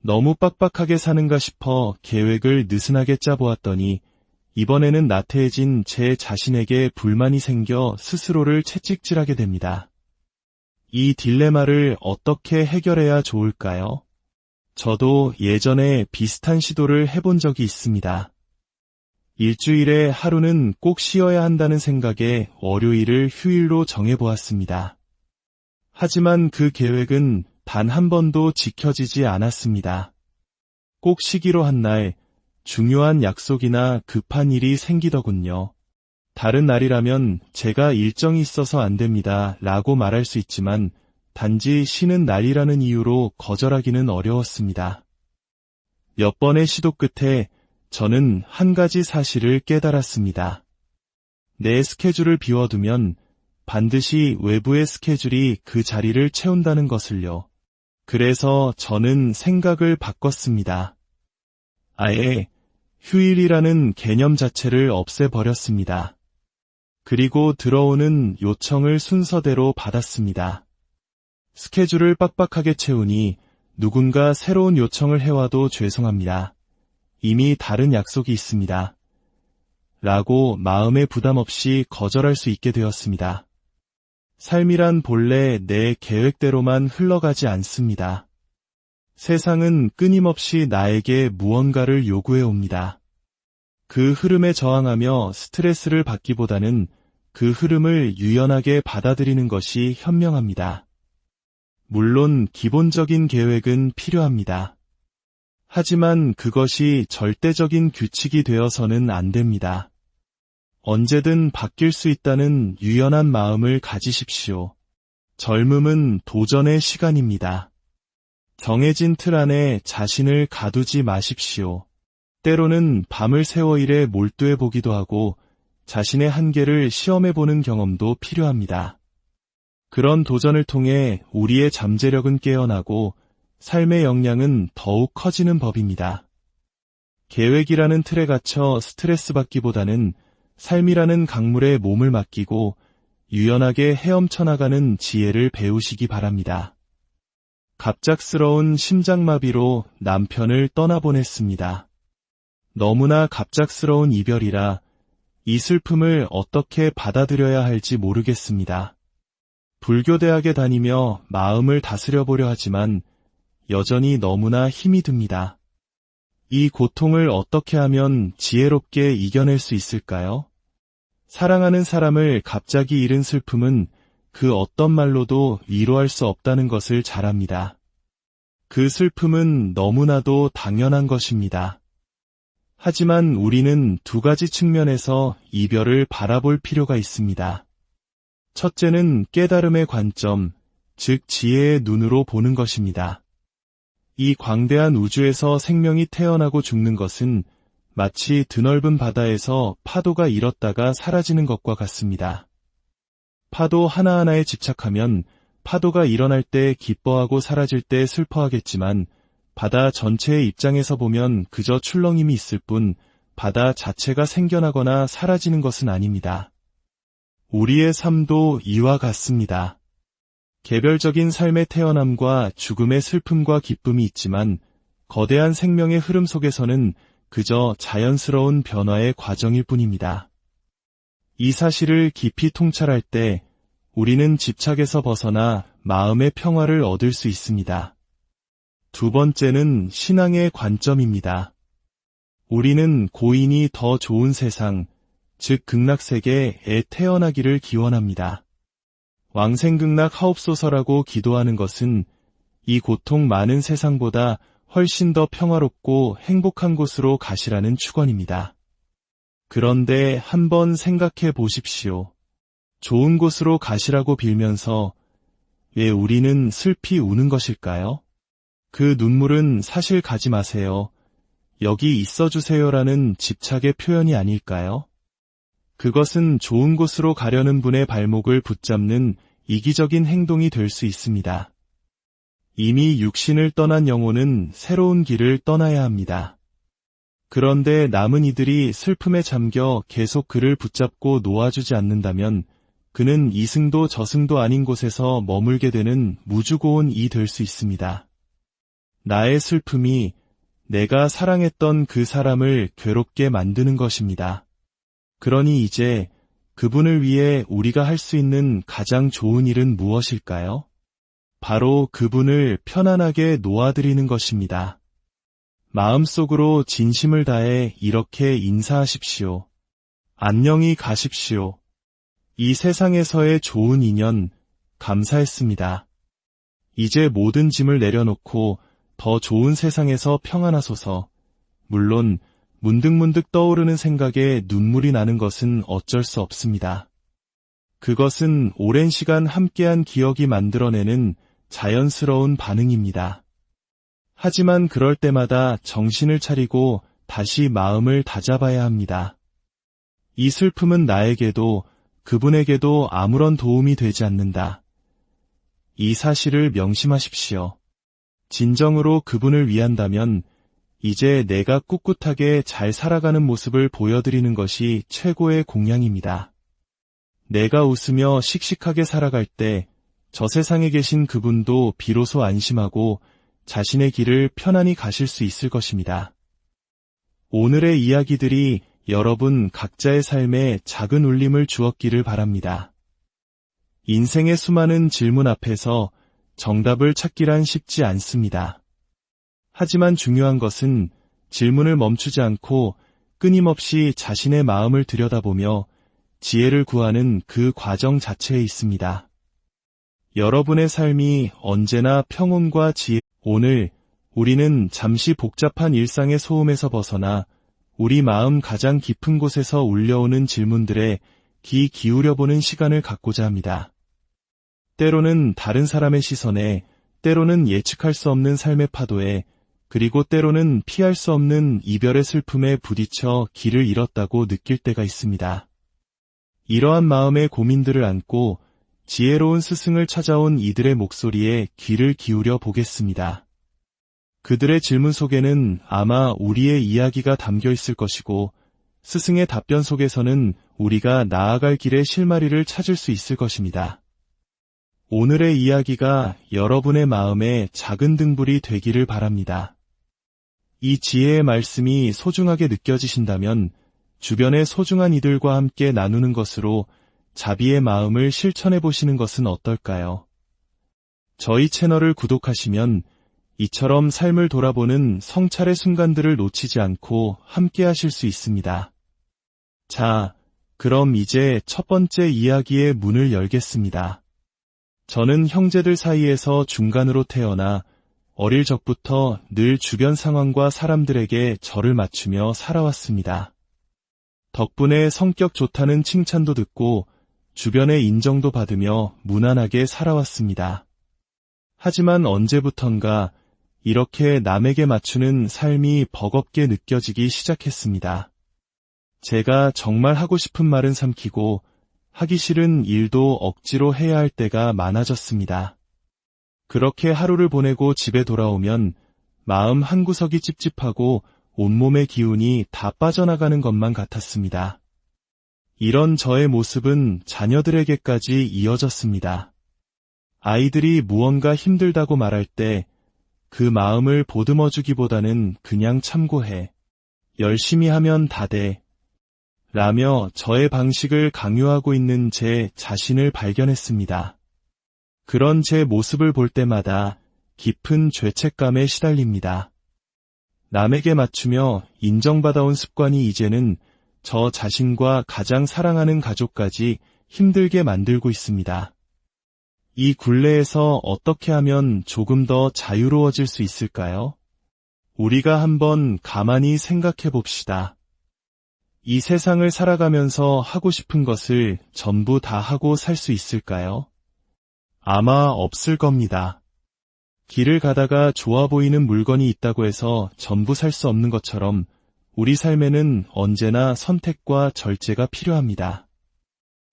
너무 빡빡하게 사는가 싶어 계획을 느슨하게 짜보았더니 이번에는 나태해진 제 자신에게 불만이 생겨 스스로를 채찍질하게 됩니다. 이 딜레마를 어떻게 해결해야 좋을까요? 저도 예전에 비슷한 시도를 해본 적이 있습니다. 일주일에 하루는 꼭 쉬어야 한다는 생각에 월요일을 휴일로 정해보았습니다. 하지만 그 계획은 단 한 번도 지켜지지 않았습니다. 꼭 쉬기로 한 날, 중요한 약속이나 급한 일이 생기더군요. 다른 날이라면 제가 일정이 있어서 안 됩니다 라고 말할 수 있지만 단지 쉬는 날이라는 이유로 거절하기는 어려웠습니다. 몇 번의 시도 끝에 저는 한 가지 사실을 깨달았습니다. 내 스케줄을 비워두면 반드시 외부의 스케줄이 그 자리를 채운다는 것을요. 그래서 저는 생각을 바꿨습니다. 아예 휴일이라는 개념 자체를 없애버렸습니다. 그리고 들어오는 요청을 순서대로 받았습니다. 스케줄을 빡빡하게 채우니 누군가 새로운 요청을 해와도 죄송합니다. 이미 다른 약속이 있습니다. 라고 마음의 부담 없이 거절할 수 있게 되었습니다. 삶이란 본래 내 계획대로만 흘러가지 않습니다. 세상은 끊임없이 나에게 무언가를 요구해 옵니다. 그 흐름에 저항하며 스트레스를 받기보다는 그 흐름을 유연하게 받아들이는 것이 현명합니다. 물론 기본적인 계획은 필요합니다. 하지만 그것이 절대적인 규칙이 되어서는 안 됩니다. 언제든 바뀔 수 있다는 유연한 마음을 가지십시오. 젊음은 도전의 시간입니다. 정해진 틀 안에 자신을 가두지 마십시오. 때로는 밤을 새워 일에 몰두해 보기도 하고 자신의 한계를 시험해 보는 경험도 필요합니다. 그런 도전을 통해 우리의 잠재력은 깨어나고 삶의 역량은 더욱 커지는 법입니다. 계획이라는 틀에 갇혀 스트레스 받기보다는 삶이라는 강물에 몸을 맡기고 유연하게 헤엄쳐 나가는 지혜를 배우시기 바랍니다. 갑작스러운 심장마비로 남편을 떠나보냈습니다. 너무나 갑작스러운 이별이라 이 슬픔을 어떻게 받아들여야 할지 모르겠습니다. 불교대학에 다니며 마음을 다스려보려 하지만 여전히 너무나 힘이 듭니다. 이 고통을 어떻게 하면 지혜롭게 이겨낼 수 있을까요? 사랑하는 사람을 갑자기 잃은 슬픔은 그 어떤 말로도 위로할 수 없다는 것을 잘 압니다. 그 슬픔은 너무나도 당연한 것입니다. 하지만 우리는 두 가지 측면에서 이별을 바라볼 필요가 있습니다. 첫째는 깨달음의 관점, 즉 지혜의 눈으로 보는 것입니다. 이 광대한 우주에서 생명이 태어나고 죽는 것은 마치 드넓은 바다에서 파도가 일었다가 사라지는 것과 같습니다. 파도 하나하나에 집착하면 파도가 일어날 때 기뻐하고 사라질 때 슬퍼하겠지만 바다 전체의 입장에서 보면 그저 출렁임이 있을 뿐 바다 자체가 생겨나거나 사라지는 것은 아닙니다. 우리의 삶도 이와 같습니다. 개별적인 삶의 태어남과 죽음의 슬픔과 기쁨이 있지만 거대한 생명의 흐름 속에서는 그저 자연스러운 변화의 과정일 뿐입니다. 이 사실을 깊이 통찰할 때 우리는 집착에서 벗어나 마음의 평화를 얻을 수 있습니다. 두 번째는 신앙의 관점입니다. 우리는 고인이 더 좋은 세상, 즉 극락세계에 태어나기를 기원합니다. 왕생극락 하옵소서라고 기도하는 것은 이 고통 많은 세상보다 훨씬 더 평화롭고 행복한 곳으로 가시라는 축원입니다. 그런데 한번 생각해 보십시오. 좋은 곳으로 가시라고 빌면서 왜 우리는 슬피 우는 것일까요? 그 눈물은 사실 가지 마세요. 여기 있어주세요라는 집착의 표현이 아닐까요? 그것은 좋은 곳으로 가려는 분의 발목을 붙잡는 이기적인 행동이 될 수 있습니다. 이미 육신을 떠난 영혼은 새로운 길을 떠나야 합니다. 그런데 남은 이들이 슬픔에 잠겨 계속 그를 붙잡고 놓아주지 않는다면 그는 이승도 저승도 아닌 곳에서 머물게 되는 무주고온이 될 수 있습니다. 나의 슬픔이 내가 사랑했던 그 사람을 괴롭게 만드는 것입니다. 그러니 이제 그분을 위해 우리가 할 수 있는 가장 좋은 일은 무엇일까요? 바로 그분을 편안하게 놓아드리는 것입니다. 마음속으로 진심을 다해 이렇게 인사하십시오. 안녕히 가십시오. 이 세상에서의 좋은 인연, 감사했습니다. 이제 모든 짐을 내려놓고 더 좋은 세상에서 평안하소서. 물론 문득문득 떠오르는 생각에 눈물이 나는 것은 어쩔 수 없습니다. 그것은 오랜 시간 함께한 기억이 만들어내는 자연스러운 반응입니다. 하지만 그럴 때마다 정신을 차리고 다시 마음을 다잡아야 합니다. 이 슬픔은 나에게도 그분에게도 아무런 도움이 되지 않는다. 이 사실을 명심하십시오. 진정으로 그분을 위한다면 이제 내가 꿋꿋하게 잘 살아가는 모습을 보여드리는 것이 최고의 공양입니다. 내가 웃으며 씩씩하게 살아갈 때 저 세상에 계신 그분도 비로소 안심하고 자신의 길을 편안히 가실 수 있을 것입니다. 오늘의 이야기들이 여러분 각자의 삶에 작은 울림을 주었기를 바랍니다. 인생의 수많은 질문 앞에서 정답을 찾기란 쉽지 않습니다. 하지만 중요한 것은 질문을 멈추지 않고 끊임없이 자신의 마음을 들여다보며 지혜를 구하는 그 과정 자체에 있습니다. 여러분의 삶이 언제나 평온과 지혜. 오늘 우리는 잠시 복잡한 일상의 소음에서 벗어나 우리 마음 가장 깊은 곳에서 울려오는 질문들에 귀 기울여보는 시간을 갖고자 합니다. 때로는 다른 사람의 시선에, 때로는 예측할 수 없는 삶의 파도에, 그리고 때로는 피할 수 없는 이별의 슬픔에 부딪혀 길을 잃었다고 느낄 때가 있습니다. 이러한 마음의 고민들을 안고 지혜로운 스승을 찾아온 이들의 목소리에 귀를 기울여 보겠습니다. 그들의 질문 속에는 아마 우리의 이야기가 담겨 있을 것이고 스승의 답변 속에서는 우리가 나아갈 길의 실마리를 찾을 수 있을 것입니다. 오늘의 이야기가 여러분의 마음에 작은 등불이 되기를 바랍니다. 이 지혜의 말씀이 소중하게 느껴지신다면 주변의 소중한 이들과 함께 나누는 것으로 자비의 마음을 실천해 보시는 것은 어떨까요? 저희 채널을 구독하시면 이처럼 삶을 돌아보는 성찰의 순간들을 놓치지 않고 함께 하실 수 있습니다. 자, 그럼 이제 첫 번째 이야기의 문을 열겠습니다. 저는 형제들 사이에서 중간으로 태어나 어릴 적부터 늘 주변 상황과 사람들에게 저를 맞추며 살아왔습니다. 덕분에 성격 좋다는 칭찬도 듣고 주변의 인정도 받으며 무난하게 살아왔습니다. 하지만 언제부턴가 이렇게 남에게 맞추는 삶이 버겁게 느껴지기 시작했습니다. 제가 정말 하고 싶은 말은 삼키고 하기 싫은 일도 억지로 해야 할 때가 많아졌습니다. 그렇게 하루를 보내고 집에 돌아오면 마음 한구석이 찝찝하고 온몸의 기운이 다 빠져나가는 것만 같았습니다. 이런 저의 모습은 자녀들에게까지 이어졌습니다. 아이들이 무언가 힘들다고 말할 때 그 마음을 보듬어주기보다는 그냥 참고해. 열심히 하면 다 돼. 라며 저의 방식을 강요하고 있는 제 자신을 발견했습니다. 그런 제 모습을 볼 때마다 깊은 죄책감에 시달립니다. 남에게 맞추며 인정받아온 습관이 이제는 저 자신과 가장 사랑하는 가족까지 힘들게 만들고 있습니다. 이 굴레에서 어떻게 하면 조금 더 자유로워질 수 있을까요? 우리가 한번 가만히 생각해 봅시다. 이 세상을 살아가면서 하고 싶은 것을 전부 다 하고 살 수 있을까요? 아마 없을 겁니다. 길을 가다가 좋아 보이는 물건이 있다고 해서 전부 살 수 없는 것처럼 우리 삶에는 언제나 선택과 절제가 필요합니다.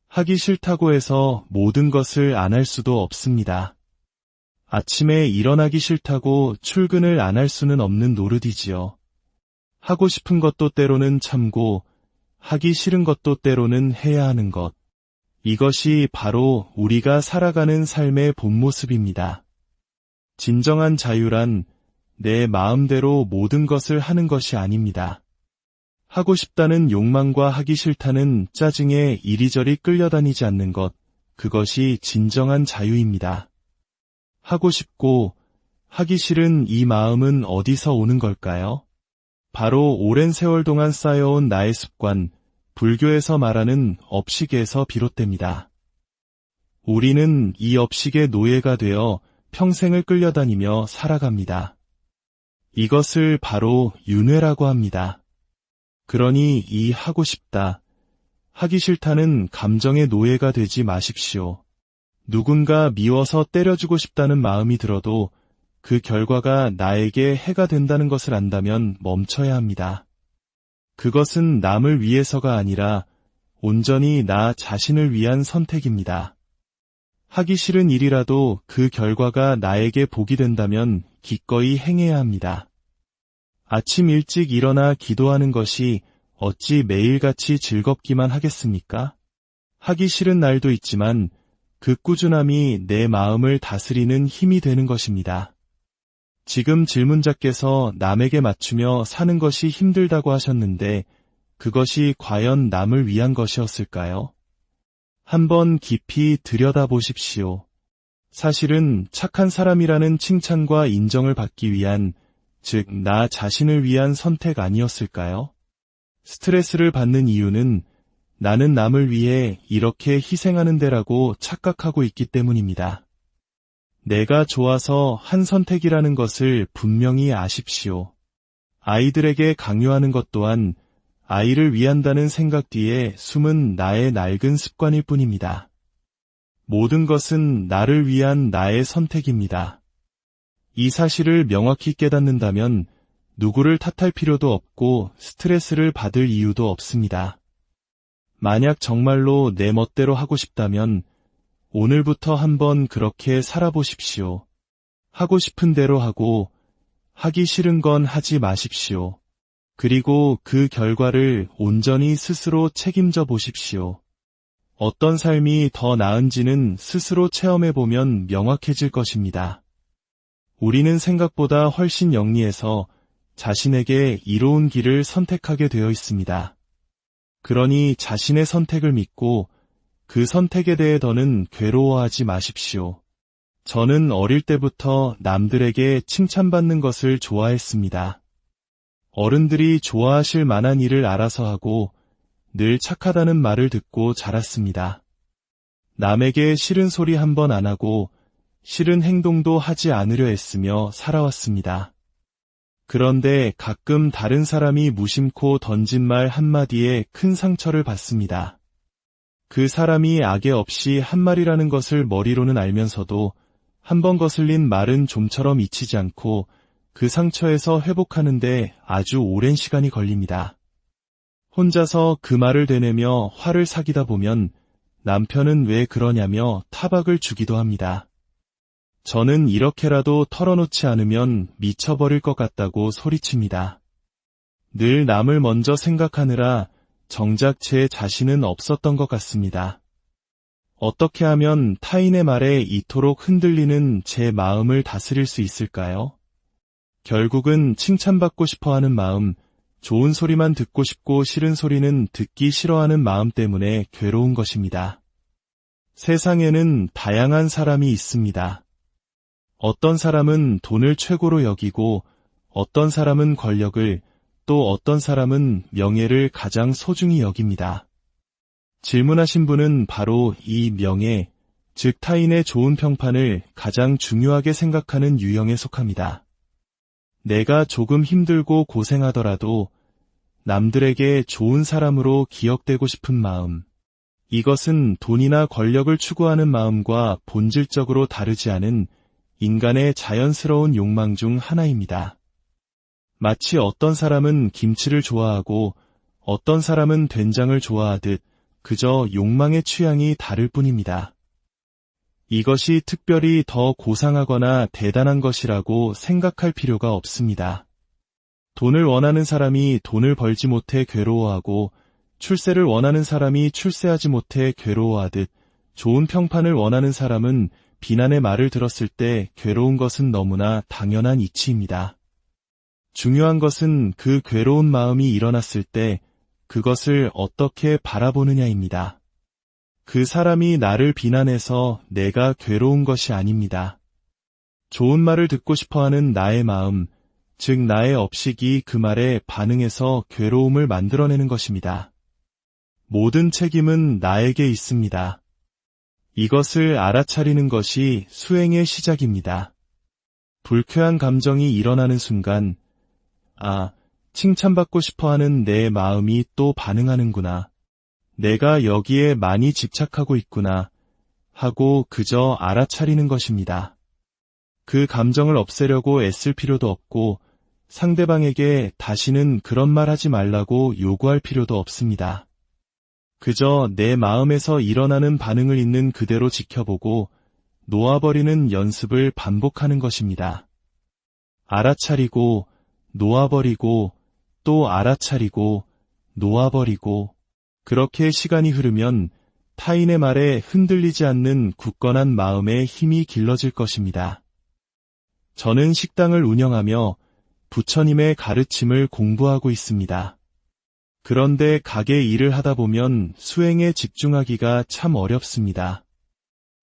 하기 싫다고 해서 모든 것을 안 할 수도 없습니다. 아침에 일어나기 싫다고 출근을 안 할 수는 없는 노릇이지요. 하고 싶은 것도 때로는 참고 하기 싫은 것도 때로는 해야 하는 것. 이것이 바로 우리가 살아가는 삶의 본 모습입니다. 진정한 자유란 내 마음대로 모든 것을 하는 것이 아닙니다. 하고 싶다는 욕망과 하기 싫다는 짜증에 이리저리 끌려다니지 않는 것, 그것이 진정한 자유입니다. 하고 싶고 하기 싫은 이 마음은 어디서 오는 걸까요? 바로 오랜 세월 동안 쌓여온 나의 습관, 불교에서 말하는 업식에서 비롯됩니다. 우리는 이 업식의 노예가 되어 평생을 끌려다니며 살아갑니다. 이것을 바로 윤회라고 합니다. 그러니 이 하고 싶다, 하기 싫다는 감정의 노예가 되지 마십시오. 누군가 미워서 때려주고 싶다는 마음이 들어도 그 결과가 나에게 해가 된다는 것을 안다면 멈춰야 합니다. 그것은 남을 위해서가 아니라 온전히 나 자신을 위한 선택입니다. 하기 싫은 일이라도 그 결과가 나에게 복이 된다면 기꺼이 행해야 합니다. 아침 일찍 일어나 기도하는 것이 어찌 매일같이 즐겁기만 하겠습니까? 하기 싫은 날도 있지만 그 꾸준함이 내 마음을 다스리는 힘이 되는 것입니다. 지금 질문자께서 남에게 맞추며 사는 것이 힘들다고 하셨는데 그것이 과연 남을 위한 것이었을까요? 한번 깊이 들여다보십시오. 사실은 착한 사람이라는 칭찬과 인정을 받기 위한, 즉 나 자신을 위한 선택 아니었을까요? 스트레스를 받는 이유는 나는 남을 위해 이렇게 희생하는 데라고 착각하고 있기 때문입니다. 내가 좋아서 한 선택이라는 것을 분명히 아십시오. 아이들에게 강요하는 것 또한 아이를 위한다는 생각 뒤에 숨은 나의 낡은 습관일 뿐입니다. 모든 것은 나를 위한 나의 선택입니다. 이 사실을 명확히 깨닫는다면 누구를 탓할 필요도 없고 스트레스를 받을 이유도 없습니다. 만약 정말로 내 멋대로 하고 싶다면 오늘부터 한번 그렇게 살아보십시오. 하고 싶은 대로 하고 하기 싫은 건 하지 마십시오. 그리고 그 결과를 온전히 스스로 책임져 보십시오. 어떤 삶이 더 나은지는 스스로 체험해보면 명확해질 것입니다. 우리는 생각보다 훨씬 영리해서 자신에게 이로운 길을 선택하게 되어 있습니다. 그러니 자신의 선택을 믿고 그 선택에 대해 더는 괴로워하지 마십시오. 저는 어릴 때부터 남들에게 칭찬받는 것을 좋아했습니다. 어른들이 좋아하실 만한 일을 알아서 하고 늘 착하다는 말을 듣고 자랐습니다. 남에게 싫은 소리 한 번 안 하고 싫은 행동도 하지 않으려 애쓰며 살아왔습니다. 그런데 가끔 다른 사람이 무심코 던진 말 한마디에 큰 상처를 받습니다. 그 사람이 악의 없이 한 말이라는 것을 머리로는 알면서도 한 번 거슬린 말은 좀처럼 잊히지 않고 그 상처에서 회복하는데 아주 오랜 시간이 걸립니다. 혼자서 그 말을 되뇌며 화를 사귀다 보면 남편은 왜 그러냐며 타박을 주기도 합니다. 저는 이렇게라도 털어놓지 않으면 미쳐버릴 것 같다고 소리칩니다. 늘 남을 먼저 생각하느라 정작 제 자신은 없었던 것 같습니다. 어떻게 하면 타인의 말에 이토록 흔들리는 제 마음을 다스릴 수 있을까요? 결국은 칭찬받고 싶어하는 마음, 좋은 소리만 듣고 싶고 싫은 소리는 듣기 싫어하는 마음 때문에 괴로운 것입니다. 세상에는 다양한 사람이 있습니다. 어떤 사람은 돈을 최고로 여기고 어떤 사람은 권력을, 또 어떤 사람은 명예를 가장 소중히 여깁니다. 질문하신 분은 바로 이 명예, 즉 타인의 좋은 평판을 가장 중요하게 생각하는 유형에 속합니다. 내가 조금 힘들고 고생하더라도 남들에게 좋은 사람으로 기억되고 싶은 마음, 이것은 돈이나 권력을 추구하는 마음과 본질적으로 다르지 않은 인간의 자연스러운 욕망 중 하나입니다. 마치 어떤 사람은 김치를 좋아하고 어떤 사람은 된장을 좋아하듯 그저 욕망의 취향이 다를 뿐입니다. 이것이 특별히 더 고상하거나 대단한 것이라고 생각할 필요가 없습니다. 돈을 원하는 사람이 돈을 벌지 못해 괴로워하고 출세를 원하는 사람이 출세하지 못해 괴로워하듯 좋은 평판을 원하는 사람은 비난의 말을 들었을 때 괴로운 것은 너무나 당연한 이치입니다. 중요한 것은 그 괴로운 마음이 일어났을 때 그것을 어떻게 바라보느냐입니다. 그 사람이 나를 비난해서 내가 괴로운 것이 아닙니다. 좋은 말을 듣고 싶어하는 나의 마음, 즉 나의 업식이 그 말에 반응해서 괴로움을 만들어내는 것입니다. 모든 책임은 나에게 있습니다. 이것을 알아차리는 것이 수행의 시작입니다. 불쾌한 감정이 일어나는 순간, 칭찬받고 싶어하는 내 마음이 또 반응하는구나. 내가 여기에 많이 집착하고 있구나 하고 그저 알아차리는 것입니다. 그 감정을 없애려고 애쓸 필요도 없고 상대방에게 다시는 그런 말 하지 말라고 요구할 필요도 없습니다. 그저 내 마음에서 일어나는 반응을 있는 그대로 지켜보고 놓아버리는 연습을 반복하는 것입니다. 알아차리고 놓아버리고 또 알아차리고 놓아버리고 그렇게 시간이 흐르면 타인의 말에 흔들리지 않는 굳건한 마음의 힘이 길러질 것입니다. 저는 식당을 운영하며 부처님의 가르침을 공부하고 있습니다. 그런데 가게 일을 하다 보면 수행에 집중하기가 참 어렵습니다.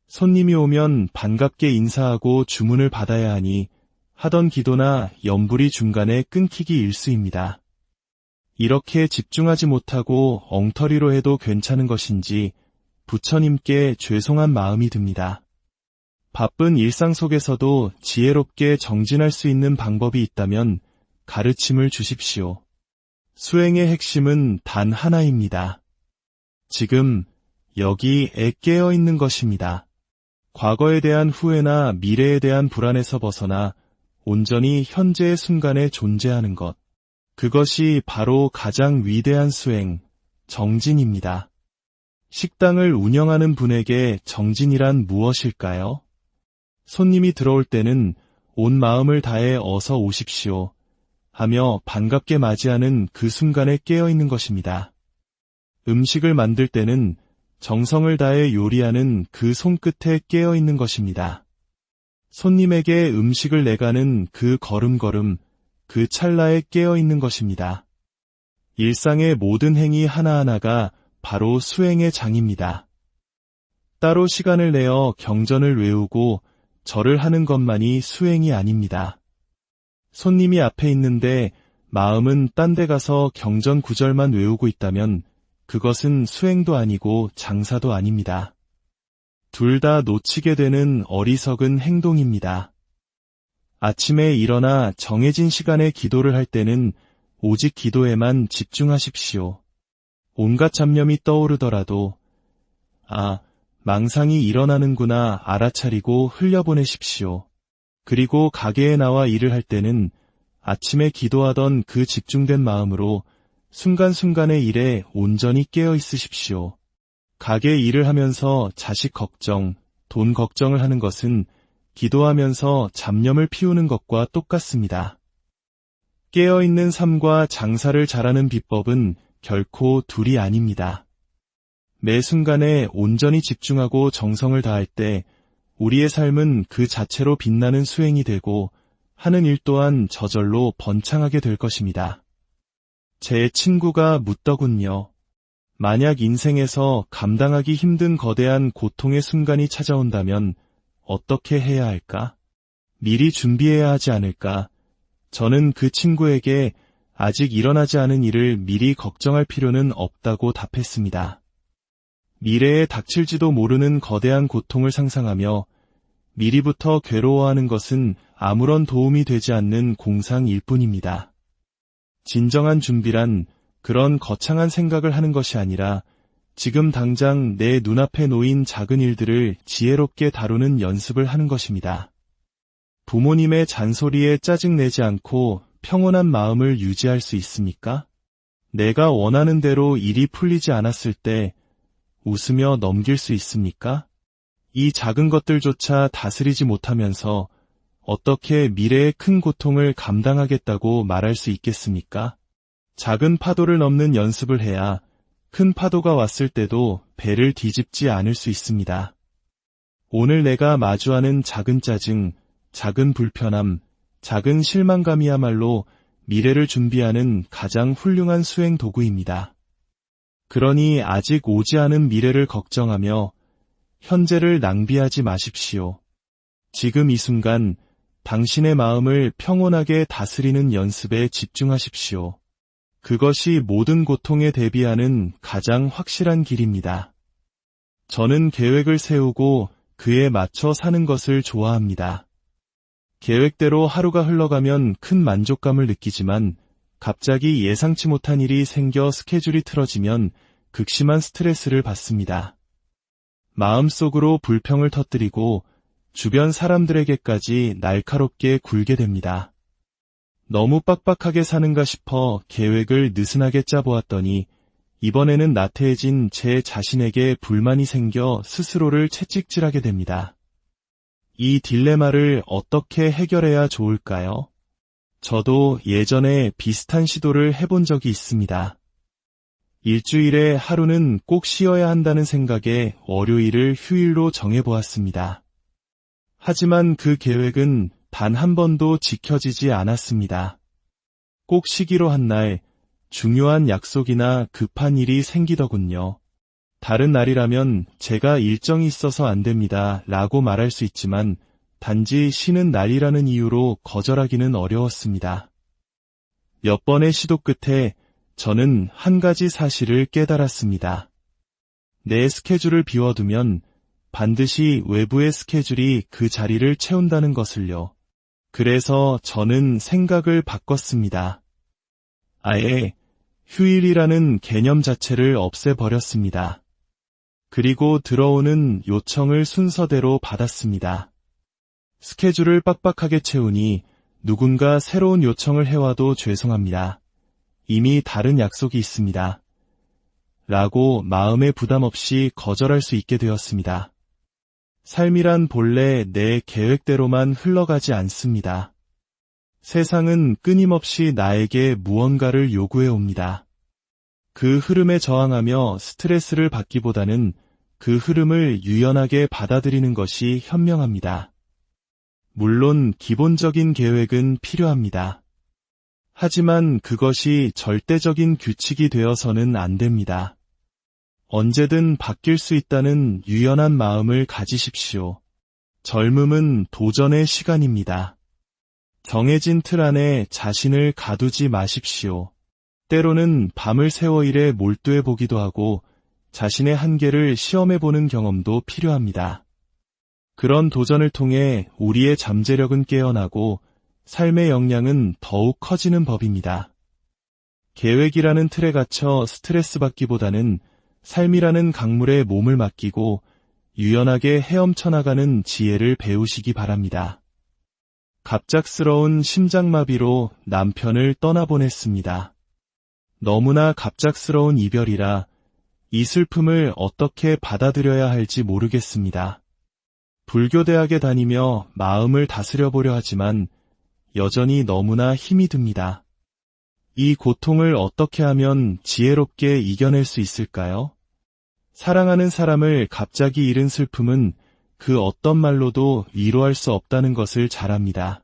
손님이 오면 반갑게 인사하고 주문을 받아야 하니 하던 기도나 염불이 중간에 끊기기 일쑤입니다. 이렇게 집중하지 못하고 엉터리로 해도 괜찮은 것인지 부처님께 죄송한 마음이 듭니다. 바쁜 일상 속에서도 지혜롭게 정진할 수 있는 방법이 있다면 가르침을 주십시오. 수행의 핵심은 단 하나입니다. 지금 여기에 깨어 있는 것입니다. 과거에 대한 후회나 미래에 대한 불안에서 벗어나 온전히 현재의 순간에 존재하는 것. 그것이 바로 가장 위대한 수행, 정진입니다. 식당을 운영하는 분에게 정진이란 무엇일까요? 손님이 들어올 때는 온 마음을 다해 어서 오십시오 하며 반갑게 맞이하는 그 순간에 깨어있는 것입니다. 음식을 만들 때는 정성을 다해 요리하는 그 손끝에 깨어있는 것입니다. 손님에게 음식을 내가는 그 걸음걸음, 그 찰나에 깨어있는 것입니다. 일상의 모든 행위 하나하나가 바로 수행의 장입니다. 따로 시간을 내어 경전을 외우고 절을 하는 것만이 수행이 아닙니다. 손님이 앞에 있는데 마음은 딴 데 가서 경전 구절만 외우고 있다면 그것은 수행도 아니고 장사도 아닙니다. 둘 다 놓치게 되는 어리석은 행동입니다. 아침에 일어나 정해진 시간에 기도를 할 때는 오직 기도에만 집중하십시오. 온갖 잡념이 떠오르더라도 망상이 일어나는구나 알아차리고 흘려보내십시오. 그리고 가게에 나와 일을 할 때는 아침에 기도하던 그 집중된 마음으로 순간순간의 일에 온전히 깨어 있으십시오. 가게 일을 하면서 자식 걱정, 돈 걱정을 하는 것은 기도하면서 잡념을 피우는 것과 똑같습니다. 깨어있는 삶과 장사를 잘하는 비법은 결코 둘이 아닙니다. 매 순간에 온전히 집중하고 정성을 다할 때 우리의 삶은 그 자체로 빛나는 수행이 되고 하는 일 또한 저절로 번창하게 될 것입니다. 제 친구가 묻더군요. 만약 인생에서 감당하기 힘든 거대한 고통의 순간이 찾아온다면 어떻게 해야 할까? 미리 준비해야 하지 않을까? 저는 그 친구에게 아직 일어나지 않은 일을 미리 걱정할 필요는 없다고 답했습니다. 미래에 닥칠지도 모르는 거대한 고통을 상상하며 미리부터 괴로워하는 것은 아무런 도움이 되지 않는 공상일 뿐입니다. 진정한 준비란 그런 거창한 생각을 하는 것이 아니라 지금 당장 내 눈앞에 놓인 작은 일들을 지혜롭게 다루는 연습을 하는 것입니다. 부모님의 잔소리에 짜증내지 않고 평온한 마음을 유지할 수 있습니까? 내가 원하는 대로 일이 풀리지 않았을 때 웃으며 넘길 수 있습니까? 이 작은 것들조차 다스리지 못하면서 어떻게 미래의 큰 고통을 감당하겠다고 말할 수 있겠습니까? 작은 파도를 넘는 연습을 해야 큰 파도가 왔을 때도 배를 뒤집지 않을 수 있습니다. 오늘 내가 마주하는 작은 짜증, 작은 불편함, 작은 실망감이야말로 미래를 준비하는 가장 훌륭한 수행 도구입니다. 그러니 아직 오지 않은 미래를 걱정하며 현재를 낭비하지 마십시오. 지금 이 순간 당신의 마음을 평온하게 다스리는 연습에 집중하십시오. 그것이 모든 고통에 대비하는 가장 확실한 길입니다. 저는 계획을 세우고 그에 맞춰 사는 것을 좋아합니다. 계획대로 하루가 흘러가면 큰 만족감을 느끼지만 갑자기 예상치 못한 일이 생겨 스케줄이 틀어지면 극심한 스트레스를 받습니다. 마음속으로 불평을 터뜨리고 주변 사람들에게까지 날카롭게 굴게 됩니다. 너무 빡빡하게 사는가 싶어 계획을 느슨하게 짜보았더니 이번에는 나태해진 제 자신에게 불만이 생겨 스스로를 채찍질하게 됩니다. 이 딜레마를 어떻게 해결해야 좋을까요? 저도 예전에 비슷한 시도를 해본 적이 있습니다. 일주일에 하루는 꼭 쉬어야 한다는 생각에 월요일을 휴일로 정해보았습니다. 하지만 그 계획은 단 한 번도 지켜지지 않았습니다. 꼭 쉬기로 한 날 중요한 약속이나 급한 일이 생기더군요. 다른 날이라면 제가 일정이 있어서 안 됩니다 라고 말할 수 있지만 단지 쉬는 날이라는 이유로 거절하기는 어려웠습니다. 몇 번의 시도 끝에 저는 한 가지 사실을 깨달았습니다. 내 스케줄을 비워두면 반드시 외부의 스케줄이 그 자리를 채운다는 것을요. 그래서 저는 생각을 바꿨습니다. 아예 휴일이라는 개념 자체를 없애버렸습니다. 그리고 들어오는 요청을 순서대로 받았습니다. 스케줄을 빡빡하게 채우니 누군가 새로운 요청을 해와도 죄송합니다. 이미 다른 약속이 있습니다. 라고 마음의 부담 없이 거절할 수 있게 되었습니다. 삶이란 본래 내 계획대로만 흘러가지 않습니다. 세상은 끊임없이 나에게 무언가를 요구해 옵니다. 그 흐름에 저항하며 스트레스를 받기보다는 그 흐름을 유연하게 받아들이는 것이 현명합니다. 물론 기본적인 계획은 필요합니다. 하지만 그것이 절대적인 규칙이 되어서는 안 됩니다. 언제든 바뀔 수 있다는 유연한 마음을 가지십시오. 젊음은 도전의 시간입니다. 정해진 틀 안에 자신을 가두지 마십시오. 때로는 밤을 새워 일에 몰두해 보기도 하고 자신의 한계를 시험해 보는 경험도 필요합니다. 그런 도전을 통해 우리의 잠재력은 깨어나고 삶의 역량은 더욱 커지는 법입니다. 계획이라는 틀에 갇혀 스트레스 받기보다는 삶이라는 강물에 몸을 맡기고 유연하게 헤엄쳐 나가는 지혜를 배우시기 바랍니다. 갑작스러운 심장마비로 남편을 떠나보냈습니다. 너무나 갑작스러운 이별이라 이 슬픔을 어떻게 받아들여야 할지 모르겠습니다. 불교대학에 다니며 마음을 다스려보려 하지만 여전히 너무나 힘이 듭니다. 이 고통을 어떻게 하면 지혜롭게 이겨낼 수 있을까요? 사랑하는 사람을 갑자기 잃은 슬픔은 그 어떤 말로도 위로할 수 없다는 것을 잘 압니다.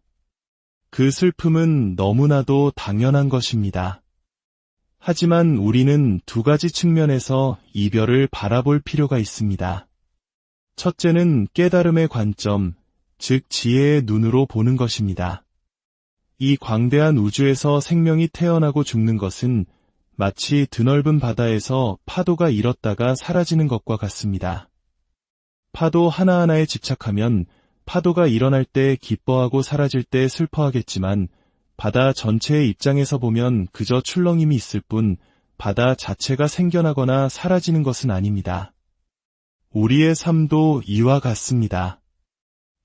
그 슬픔은 너무나도 당연한 것입니다. 하지만 우리는 두 가지 측면에서 이별을 바라볼 필요가 있습니다. 첫째는 깨달음의 관점, 즉 지혜의 눈으로 보는 것입니다. 이 광대한 우주에서 생명이 태어나고 죽는 것은 마치 드넓은 바다에서 파도가 일었다가 사라지는 것과 같습니다. 파도 하나하나에 집착하면 파도가 일어날 때 기뻐하고 사라질 때 슬퍼하겠지만 바다 전체의 입장에서 보면 그저 출렁임이 있을 뿐 바다 자체가 생겨나거나 사라지는 것은 아닙니다. 우리의 삶도 이와 같습니다.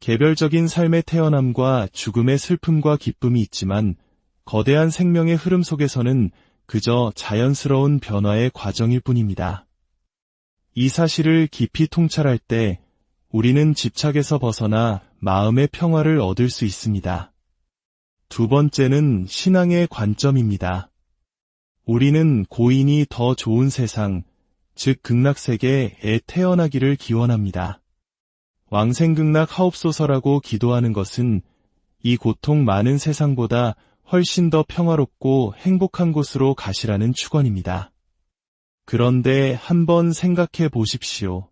개별적인 삶의 태어남과 죽음의 슬픔과 기쁨이 있지만 거대한 생명의 흐름 속에서는 그저 자연스러운 변화의 과정일 뿐입니다. 이 사실을 깊이 통찰할 때 우리는 집착에서 벗어나 마음의 평화를 얻을 수 있습니다. 두 번째는 신앙의 관점입니다. 우리는 고인이 더 좋은 세상, 즉 극락세계에 태어나기를 기원합니다. 왕생극락 하옵소서라고 기도하는 것은 이 고통 많은 세상보다 훨씬 더 평화롭고 행복한 곳으로 가시라는 축원입니다. 그런데 한번 생각해 보십시오.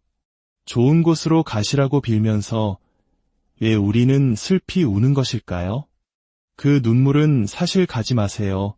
좋은 곳으로 가시라고 빌면서 왜 우리는 슬피 우는 것일까요? 그 눈물은 사실 가지 마세요.